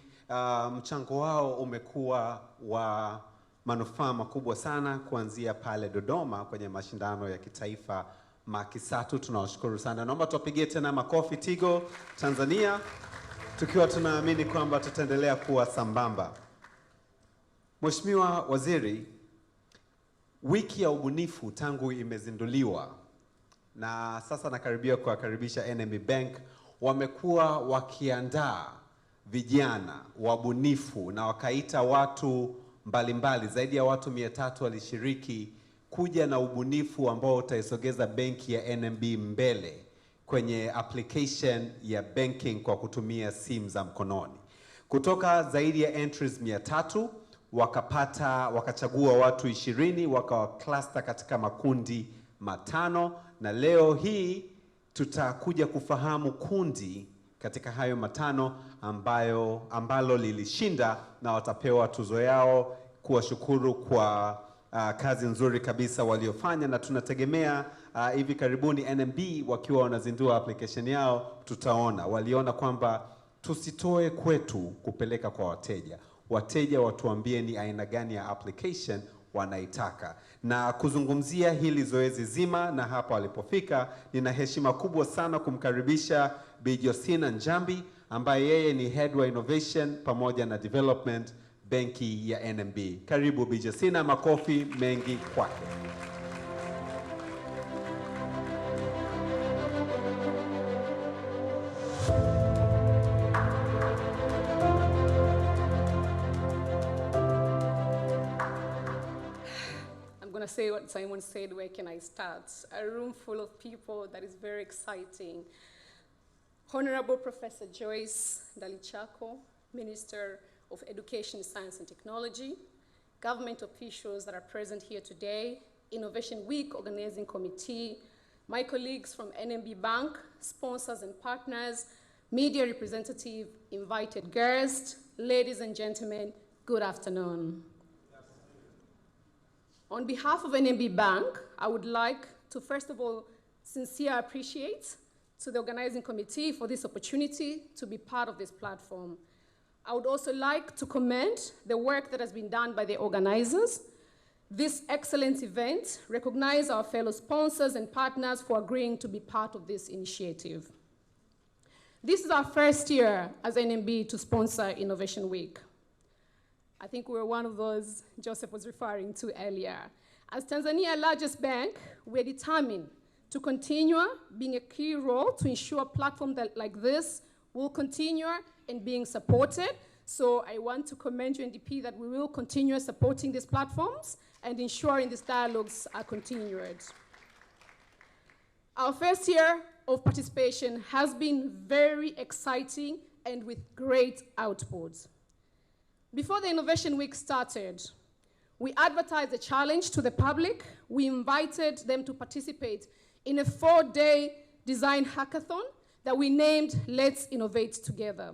mchango wao umekuwa wa manufaa makubwa sana kuanzia pale Dodoma kwenye mashindano ya kitaifa Makisatu. Tunawashukuru sana. Naomba tuwapigie tena makofi Tigo Tanzania, tukiwa tunaamini kwamba tutaendelea kuwa sambamba. Mheshimiwa Waziri, wiki ya ubunifu tangu imezinduliwa na sasa nakaribia kuwakaribisha NMB Bank, wamekuwa wakiandaa vijana wabunifu na wakaita watu mbalimbali, zaidi ya watu 300 walishiriki kuja na ubunifu ambao utaisogeza benki ya NMB mbele kwenye application ya banking kwa kutumia simu za mkononi. Kutoka zaidi ya entries 300 wakachagua watu 20, wakawacluster katika makundi 5, na leo hii tutakuja kufahamu kundi katika hayo 5 ambalo lilishinda na watapewa tuzo yao, kuwashukuru kwa kazi nzuri kabisa waliofanya, na tunategemea hivi karibuni NMB wakiwa wanazindua application yao, tutaona waliona kwamba tusitoe kwetu kupeleka kwa wateja. Wateja watuambie ni aina gani ya application wanaitaka. Na kuzungumzia hili zoezi zima na hapa walipofika, nina heshima kubwa sana kumkaribisha Bi Joyce Njambi ambaye yeye ni Head wa Innovation pamoja na Development benki ya NMB. Karibu Bi Joyce, makofi mengi kwake. I'm going to say what Simon said, where can I start? A room full of people, that is very exciting. Honorable Professor Joyce, Ndalichako, Minister of Education, Science and Technology, government officials that are present here today, Innovation Week Organizing Committee, my colleagues from NMB Bank, sponsors and partners, media representative, invited guests, ladies and gentlemen, good afternoon. On behalf of NMB Bank, I would like to first of all sincerely appreciate to the organizing committee for this opportunity to be part of this platform. I would also like to commend the work that has been done by the organizers. This excellent event recognizes our fellow sponsors and partners for agreeing to be part of this initiative. This is our first year as NMB to sponsor Innovation Week. I think we're one of those Joseph was referring to earlier. As Tanzania's largest bank, we're determined to continue being a key role to ensure platforms like this will continue and being supported. So I want to commend UNDP that we will continue supporting these platforms and ensuring these dialogues are continued. Our first year of participation has been very exciting and with great outputs. Before the Innovation Week started, We advertised the challenge to the public. We invited them to participate in a 4-day design hackathon that we named Let's Innovate Together.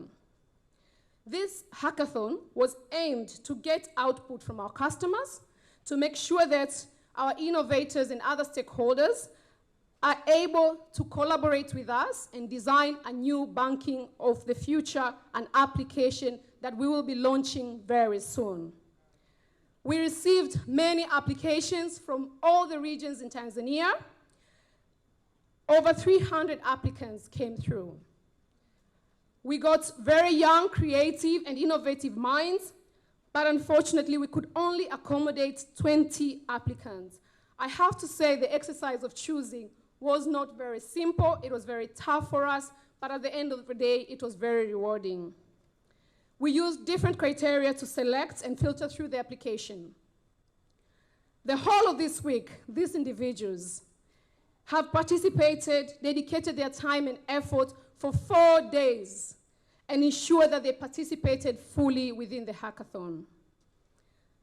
This hackathon was aimed to get output from our customers, to make sure that our innovators and other stakeholders are able to collaborate with us and design a new banking of the future, an application that we will be launching very soon. We received many applications from all the regions in Tanzania. Over 300 applicants came through. We got very young, creative, and innovative minds, but unfortunately, we could only accommodate 20 applicants. I have to say the exercise of choosing was not very simple. It was very tough for us, but at the end of the day, it was very rewarding. We used different criteria to select and filter through the application. The whole of this week, these individuals have participated, dedicated their time and effort for 4 days and ensure that they participated fully within the hackathon.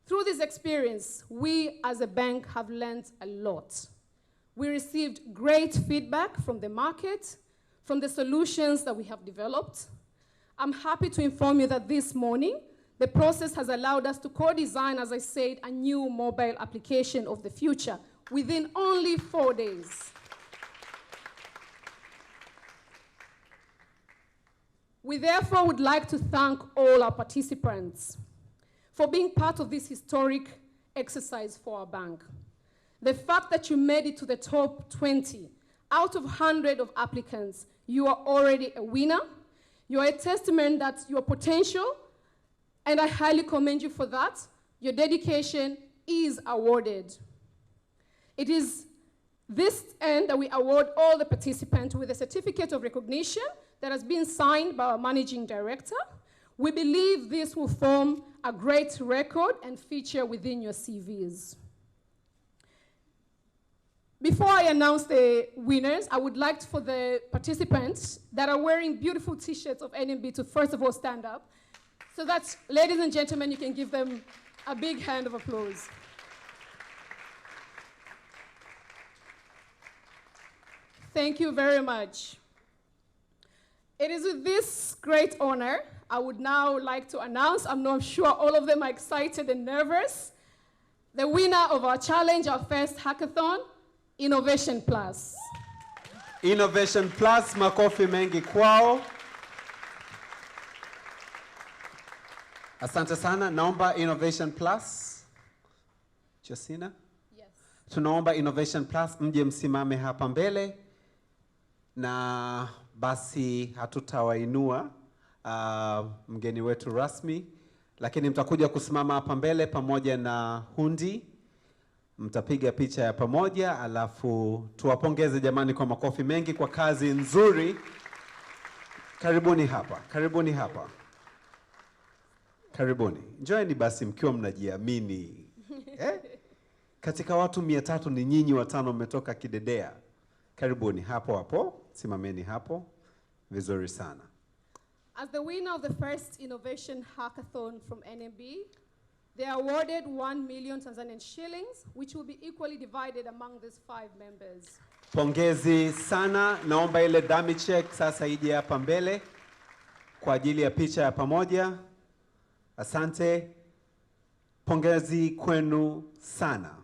Through this experience, we as a bank have learned a lot. We received great feedback from the market, from the solutions that we have developed. I'm happy to inform you that this morning, the process has allowed us to co-design, as I said, a new mobile application of the future within only 4 days. We therefore would like to thank all our participants for being part of this historic exercise for our bank. The fact that you made it to the top 20 out of 100 of applicants, you are already a winner. You are a testament that your potential, and I highly commend you for that, your dedication is awarded. It is this end that we award all the participants with a certificate of recognition that has been signed by our managing director. We believe this will form a great record and feature within your CVs. Before I announce the winners, I would like for the participants that are wearing beautiful t-shirts of NMB to first of all stand up, so that, ladies and gentlemen, you can give them a big hand of applause. Thank you very much. It is with this great honor, I would now like to announce, I'm not sure all of them are excited and nervous, the winner of our challenge, our first hackathon, Innovation Plus. Innovation Plus, makofi mengi kwao. Asante sana, naomba Innovation Plus. Josina? Yes. Tunaomba Innovation Plus mje msimame hapa mbele, na basi hatutawainua mgeni wetu rasmi, lakini mtakuja kusimama hapa mbele pamoja na hundi. Mtapiga picha ya pamoja, alafu tuwapongeze jamani kwa makofi mengi kwa kazi nzuri. Karibuni hapa, karibuni hapa. Karibuni. Njoeni basi mkiwa mnajiamini. Katika watu 300 ni nyinyi 5 mmetoka kidedea. Karibuni hapo hapo, simameni hapo. Vizuri sana. As the winner of the first Innovation Hackathon from NMB, they are awarded 1 million Tanzanian shillings, which will be equally divided among these 5 members. Pongezi sana, naomba ile dummy check sasa ije hapa mbele kwa ajili ya picha ya pamoja. Asante. Pongezi kwenu sana.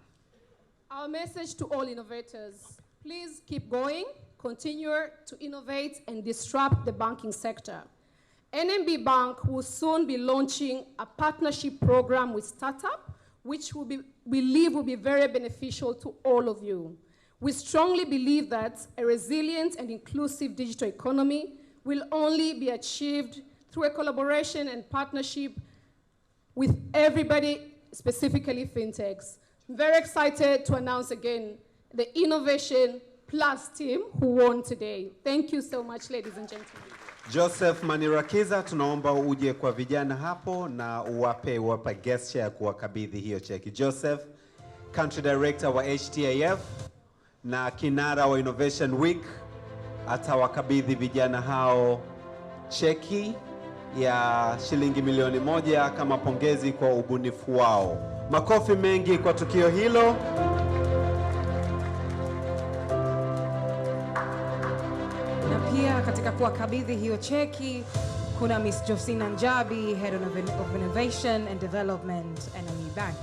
Our message to all innovators, please keep going, continue to innovate and disrupt the banking sector. NMB Bank will soon be launching a partnership program with startup, which we believe will be very beneficial to all of you. We strongly believe that a resilient and inclusive digital economy will only be achieved through a collaboration and partnership with everybody, specifically fintechs. I'm very excited to announce again the Innovation Plus team who won today. Thank you so much, ladies and gentlemen. Joseph Manirakiza, tunaomba uje kwa vijana hapo na uwape gesture ya kuwakabidhi hiyo cheki. Joseph, Country Director wa HTAF na kinara wa Innovation Week, atawakabidhi vijana hao cheki ya shilingi milioni 1 kama pongezi kwa ubunifu wao. Makofi mengi kwa tukio hilo. Na pia katika kuwakabidhi hiyo cheki kuna Miss Josina Njabi, Head of Innovation and Development, NMB Bank.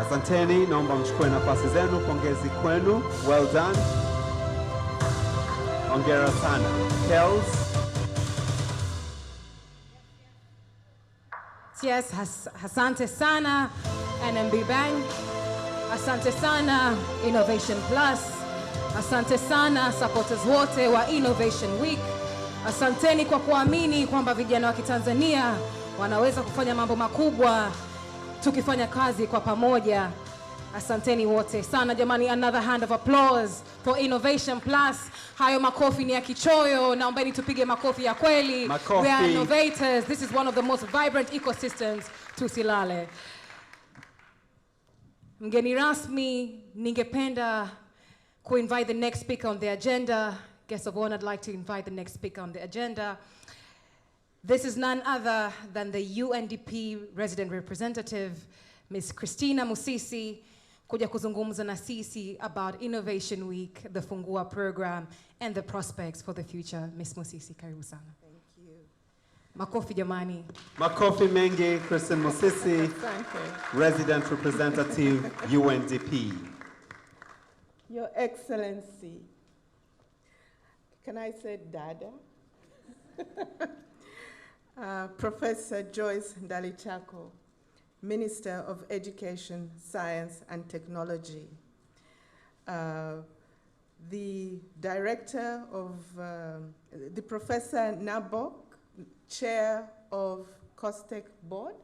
Asanteni, naomba mchukue nafasi zenu. Pongezi kwenu. Well done. Hongera sana. Kels. Yes, asante sana NMB Bank. Asante sana Innovation Plus. Asante sana supporters wote wa Innovation Week. Asanteni kwa kuamini kwamba vijana wa Kitanzania wanaweza kufanya mambo makubwa tukifanya kazi kwa pamoja. Asanteni wote sana jamani. Another hand of applause for Innovation Plus. Hayo makofi ni ya kichoyo, naombeni tupige makofi ya kweli. Makofi. We are innovators. This is one of the most vibrant ecosystems. Tusilale. Mgeni rasmi, ningependa invite the next speaker on the agenda. Guest of honor, I'd like to invite the next speaker on the agenda. This is none other than the UNDP resident representative, Ms. Christina Musisi, kuja kuzungumza na sisi about Innovation Week, the Fungua program, and the prospects for the future. Ms. Musisi, karibu sana. Thank you. Makofi jamani. Makofi mengi, Christine Musisi, resident representative, UNDP. Your Excellency, can I say Dada? Professor Joyce Ndalichako, Minister of Education, Science and Technology. The Director of, the Professor Nabok, Chair of COSTECH Board.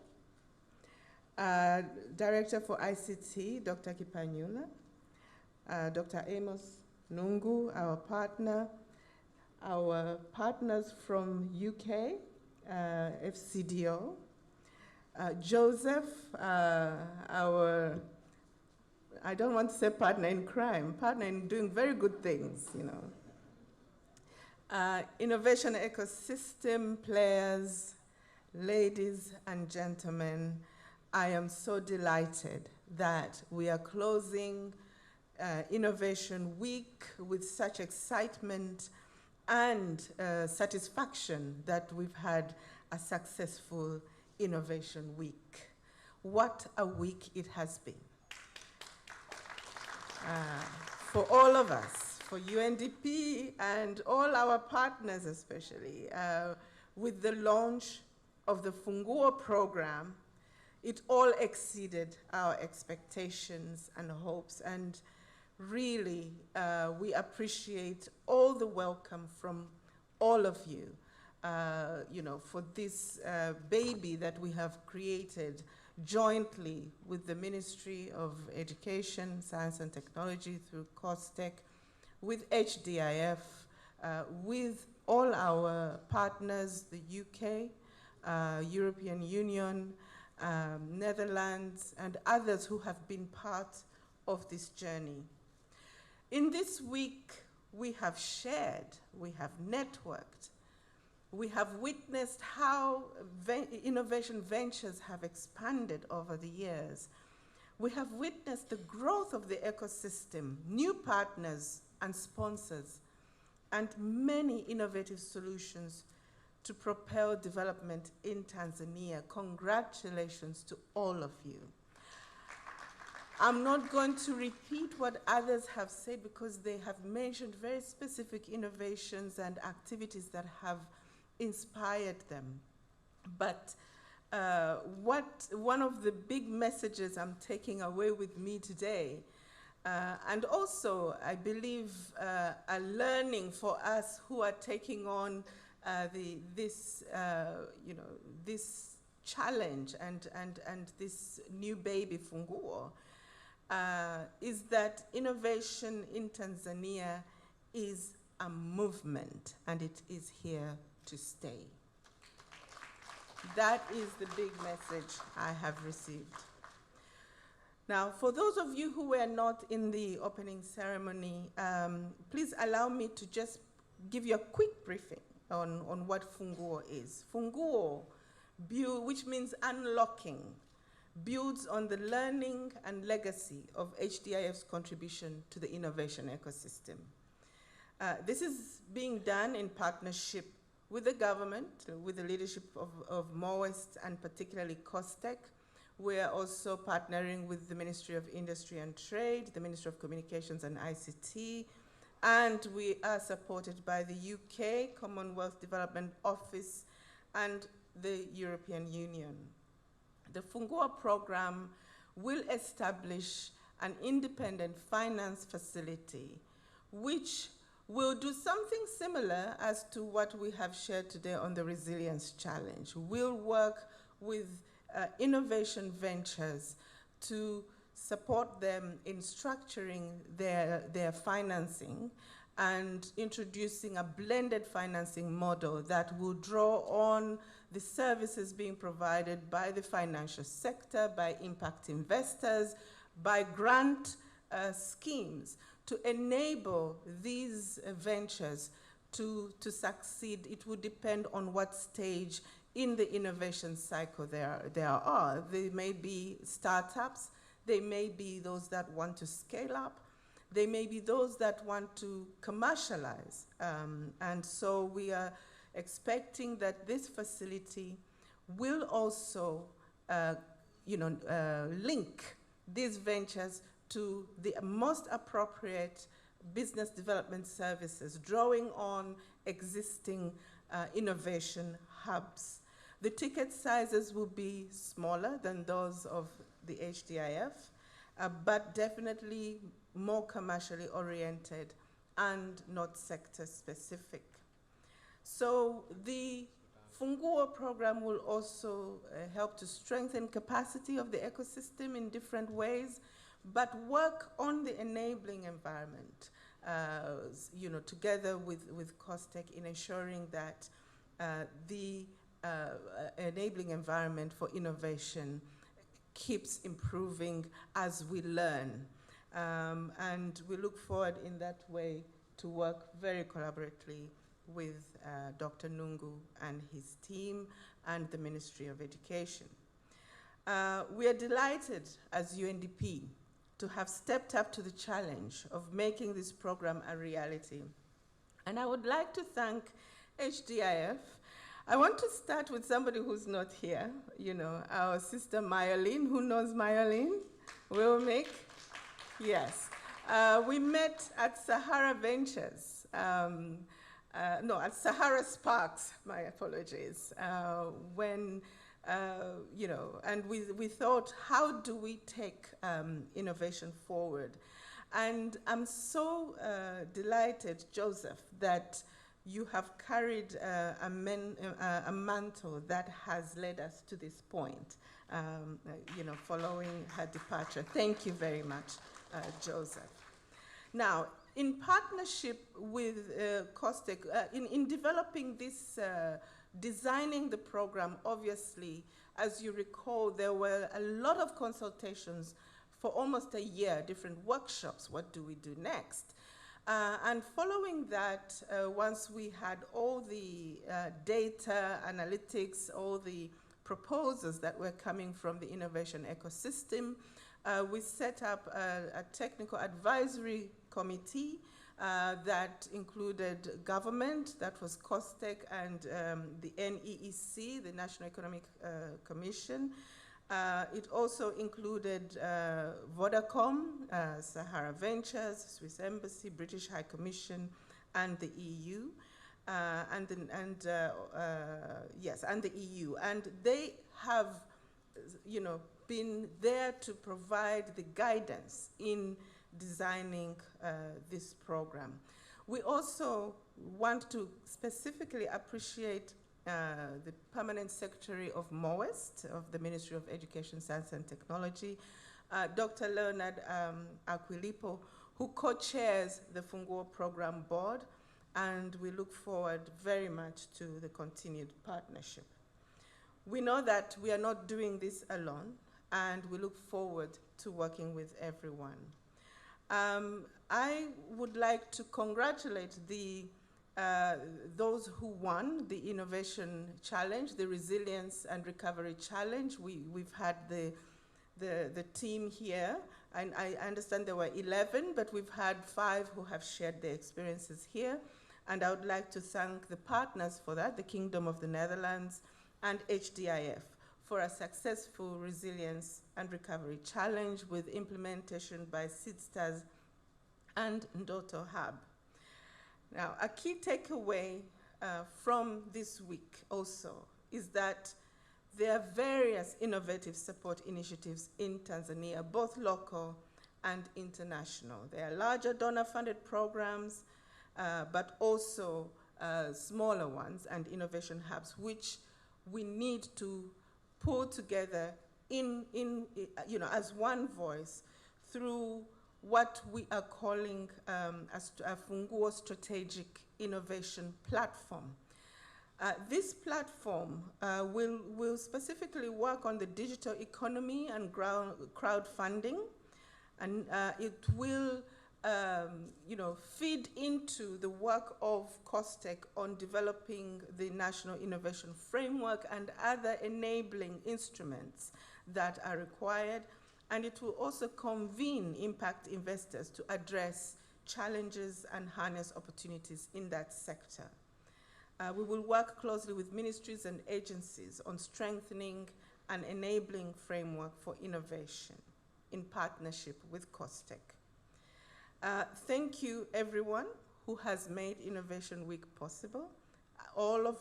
Director for ICT, Dr. Kipanyula. Dr. Amos Nungu, our partner. Our partners from UK, FCDO. Joseph, our, I don't want to say partner in crime, partner in doing very good things, you know. Innovation ecosystem players, ladies and gentlemen, I am so delighted that we are closing Innovation Week with such excitement and satisfaction that we've had a successful Innovation Week. What a week it has been. For all of us, for UNDP and all our partners especially, with the launch of the Fungua program, it all exceeded our expectations and hopes, and really, we appreciate all the welcome from all of you, you know, for this baby that we have created jointly with the Ministry of Education, Science and Technology through COSTECH, with HDIF, with all our partners, the UK, European Union, Netherlands, and others who have been part of this journey. In this week, we have shared, we have networked, we have witnessed how innovation ventures have expanded over the years. We have witnessed the growth of the ecosystem, new partners and sponsors, and many innovative solutions to propel development in Tanzania. Congratulations to all of you. I'm not going to repeat what others have said because they have mentioned very specific innovations and activities that have inspired them. But one of the big messages I'm taking away with me today, and also I believe a learning for us who are taking on this challenge and this new baby Funguo, is that innovation in Tanzania is a movement, and it is here to stay. That is the big message I have received. Now, for those of you who were not in the opening ceremony, please allow me to just give you a quick briefing on what Funguo is. Funguo, which means unlocking, builds on the learning and legacy of HDIF's contribution to the innovation ecosystem. This is being done in partnership with the government, with the leadership of MOEST and particularly COSTECH. We are also partnering with the Ministry of Industry and Trade, the Ministry of Communications and ICT, and we are supported by the UK Commonwealth Development Office and the European Union. The Funguo program will establish an independent finance facility which will do something similar as to what we have shared today on the Resilience Challenge. We'll work with innovation ventures to support them in structuring their financing and introducing a blended financing model that will draw on the services being provided by the financial sector, by impact investors, by grant schemes to enable these ventures to succeed. It will depend on what stage in the innovation cycle there are. They may be startups, they may be those that want to scale up, they may be those that want to commercialize. And so we are expecting that this facility will also link these ventures to the most appropriate business development services, drawing on existing innovation hubs. The ticket sizes will be smaller than those of the HDIF, but definitely more commercially oriented and not sector specific. So the Funguo program will also help to strengthen capacity of the ecosystem in different ways, but work on the enabling environment, together with COSTECH in ensuring that the enabling environment for innovation keeps improving as we learn. And we look forward in that way to work very collaboratively with Dr. Nungu and his team and the Ministry of Education. We are delighted as UNDP to have stepped up to the challenge of making this program a reality. And I would like to thank HDIF. I want to start with somebody who's not here, our sister Myelin. Who knows Myelin? Yes. We met at Sahara Ventures, at Sahara Sparks, my apologies, when, and we thought, how do we take innovation forward? And I'm so delighted, Joseph, that you have carried a mantle that has led us to this point, following her departure. Thank you very much, Joseph. Now, in partnership with COSTECH, in developing this, designing the program, obviously, as you recall, there were a lot of consultations for almost a year, different workshops. What do we do next? And following that, once we had all the data, analytics, all the proposals that were coming from the innovation ecosystem, we set up a technical advisory committee that included government, that was COSTECH, and the NEEC, the National Economic Commission. It also included Vodacom, Sahara Ventures, Swiss Embassy, British High Commission, and the EU, and the EU. And they have, been there to provide the guidance in designing this program. We also want to specifically appreciate the Permanent Secretary of MOEST, of the Ministry of Education, Science and Technology, Dr. Leonard Aquilipo, who co-chairs the Funguo Program Board, and we look forward very much to the continued partnership. We know that we are not doing this alone. and we look forward to working with everyone. I would like to congratulate those who won the Innovation Challenge, the Resilience and Recovery Challenge. We've had the team here, and I understand there were 11, but we've had 5 who have shared their experiences here. And I would like to thank the partners for that, the Kingdom of the Netherlands and HDIF, for a successful Resilience and Recovery Challenge with implementation by SeedStars and Ndoto Hub. Now, a key takeaway from this week also is that there are various innovative support initiatives in Tanzania, both local and international. There are larger donor-funded programs, but also smaller ones and innovation hubs, which we need to pull together as one voice through what we are calling a Funguo Strategic Innovation Platform. This platform will specifically work on the digital economy and crowdfunding, and it will feed into the work of COSTECH on developing the National Innovation Framework and other enabling instruments that are required. And it will also convene impact investors to address challenges and harness opportunities in that sector. We will work closely with ministries and agencies on strengthening an enabling framework for innovation in partnership with COSTECH. Thank you, everyone who has made Innovation Week possible. All of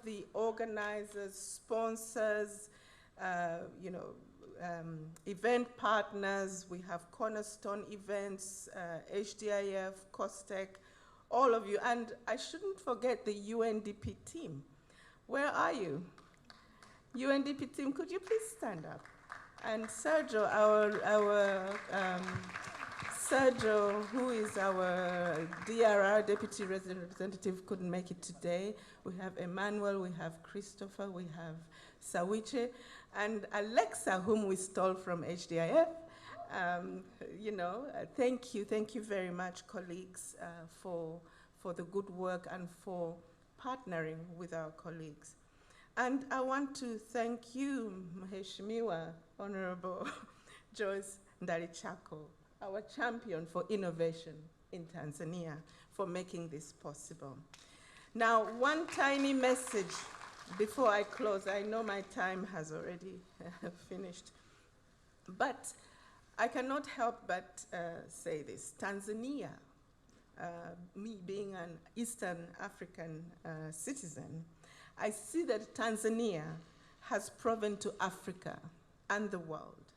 the organizers, sponsors, event partners. We have Cornerstone Events, HDIF, COSTECH, all of you. And I shouldn't forget the UNDP team. Where are you? UNDP team, could you please stand up? And Sergio, Sergio, who is our DRR, Deputy Resident Representative, couldn't make it today. We have Emmanuel, we have Christopher, we have Sawiche, and Alexa, whom we stole from HDIF. Thank you very much, colleagues, for the good work and for partnering with our colleagues. And I want to thank you, Mheshimiwa Honorable Joyce Ndalichako, our champion for innovation in Tanzania, for making this possible. Now, one tiny message before I close. I know my time has already finished, but I cannot help but say this. Tanzania, me being an Eastern African citizen, I see that Tanzania has proven to Africa and the world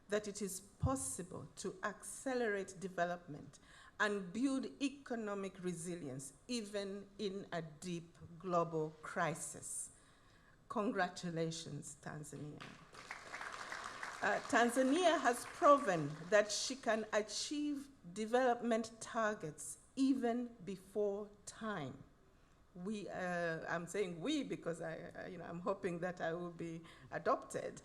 that it is possible to accelerate development and build economic resilience even in a deep global crisis. Congratulations, Tanzania. Tanzania has proven that she can achieve development targets even before time. I'm saying we because I'm hoping that I will be adopted.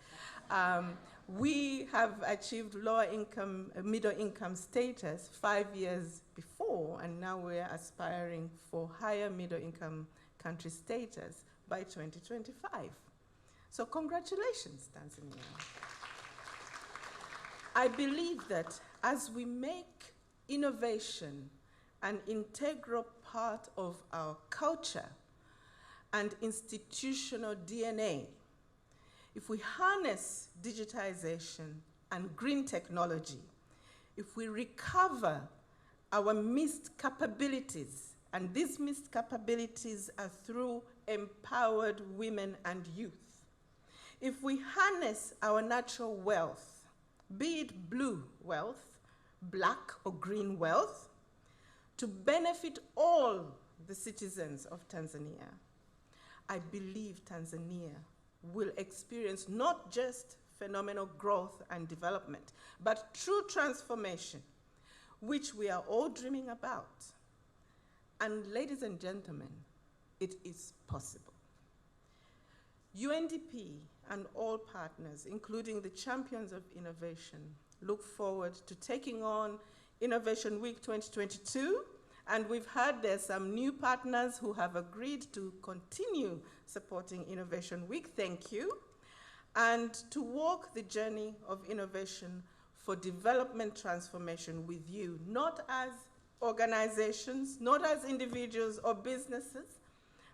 We have achieved lower income, middle income status 5 years before, and now we're aspiring for higher middle income country status by 2025. So congratulations, Tanzania. I believe that as we make innovation an integral part of our culture and institutional DNA, if we harness digitization and green technology, if we recover our missed capabilities, and these missed capabilities are through empowered women and youth, if we harness our natural wealth, be it blue wealth, black or green wealth, to benefit all the citizens of Tanzania, I believe Tanzania will experience not just phenomenal growth and development, but true transformation, which we are all dreaming about. And ladies and gentlemen, it is possible. UNDP and all partners, including the champions of innovation, look forward to taking on Innovation Week 2022. And we've heard there's some new partners who have agreed to continue supporting Innovation Week. Thank you. And to walk the journey of innovation for development transformation with you, not as organizations, not as individuals or businesses,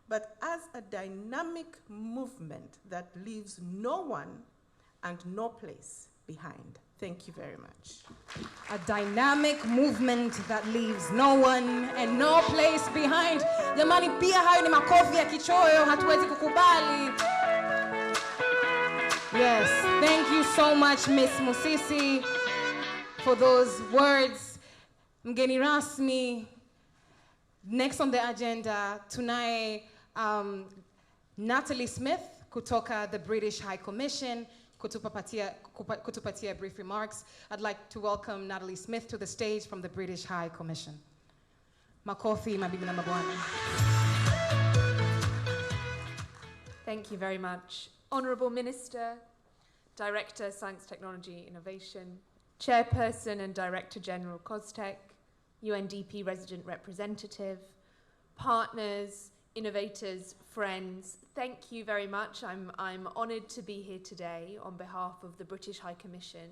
but as a dynamic movement that leaves no one and no place behind. Thank you very much. A dynamic movement that leaves no one and no place behind. Jamani, pia hayo ni makofi ya kichoyo, hatuwezi kukubali. Yes, thank you so much, Miss Musisi, for those words. Mgeni rasmi. Next on the agenda, tunaye Natalie Smith kutoka the British High Commission kutupatia brief remarks. I'd like to welcome Natalie Smith to the stage from the British High Commission. Makofi, mabibi na mabwana. Thank you very much. Honourable Minister, Director, Science, Technology, Innovation, Chairperson and Director General COSTECH, UNDP Resident Representative, partners, innovators, friends, thank you very much. I'm honoured to be here today on behalf of the British High Commission.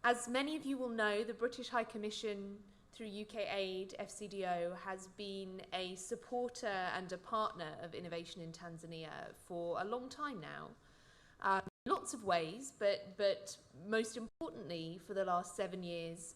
As many of you will know, the British High Commission through UK Aid, FCDO, has been a supporter and a partner of innovation in Tanzania for a long time now. Lots of ways, but most importantly, for the last 7 years,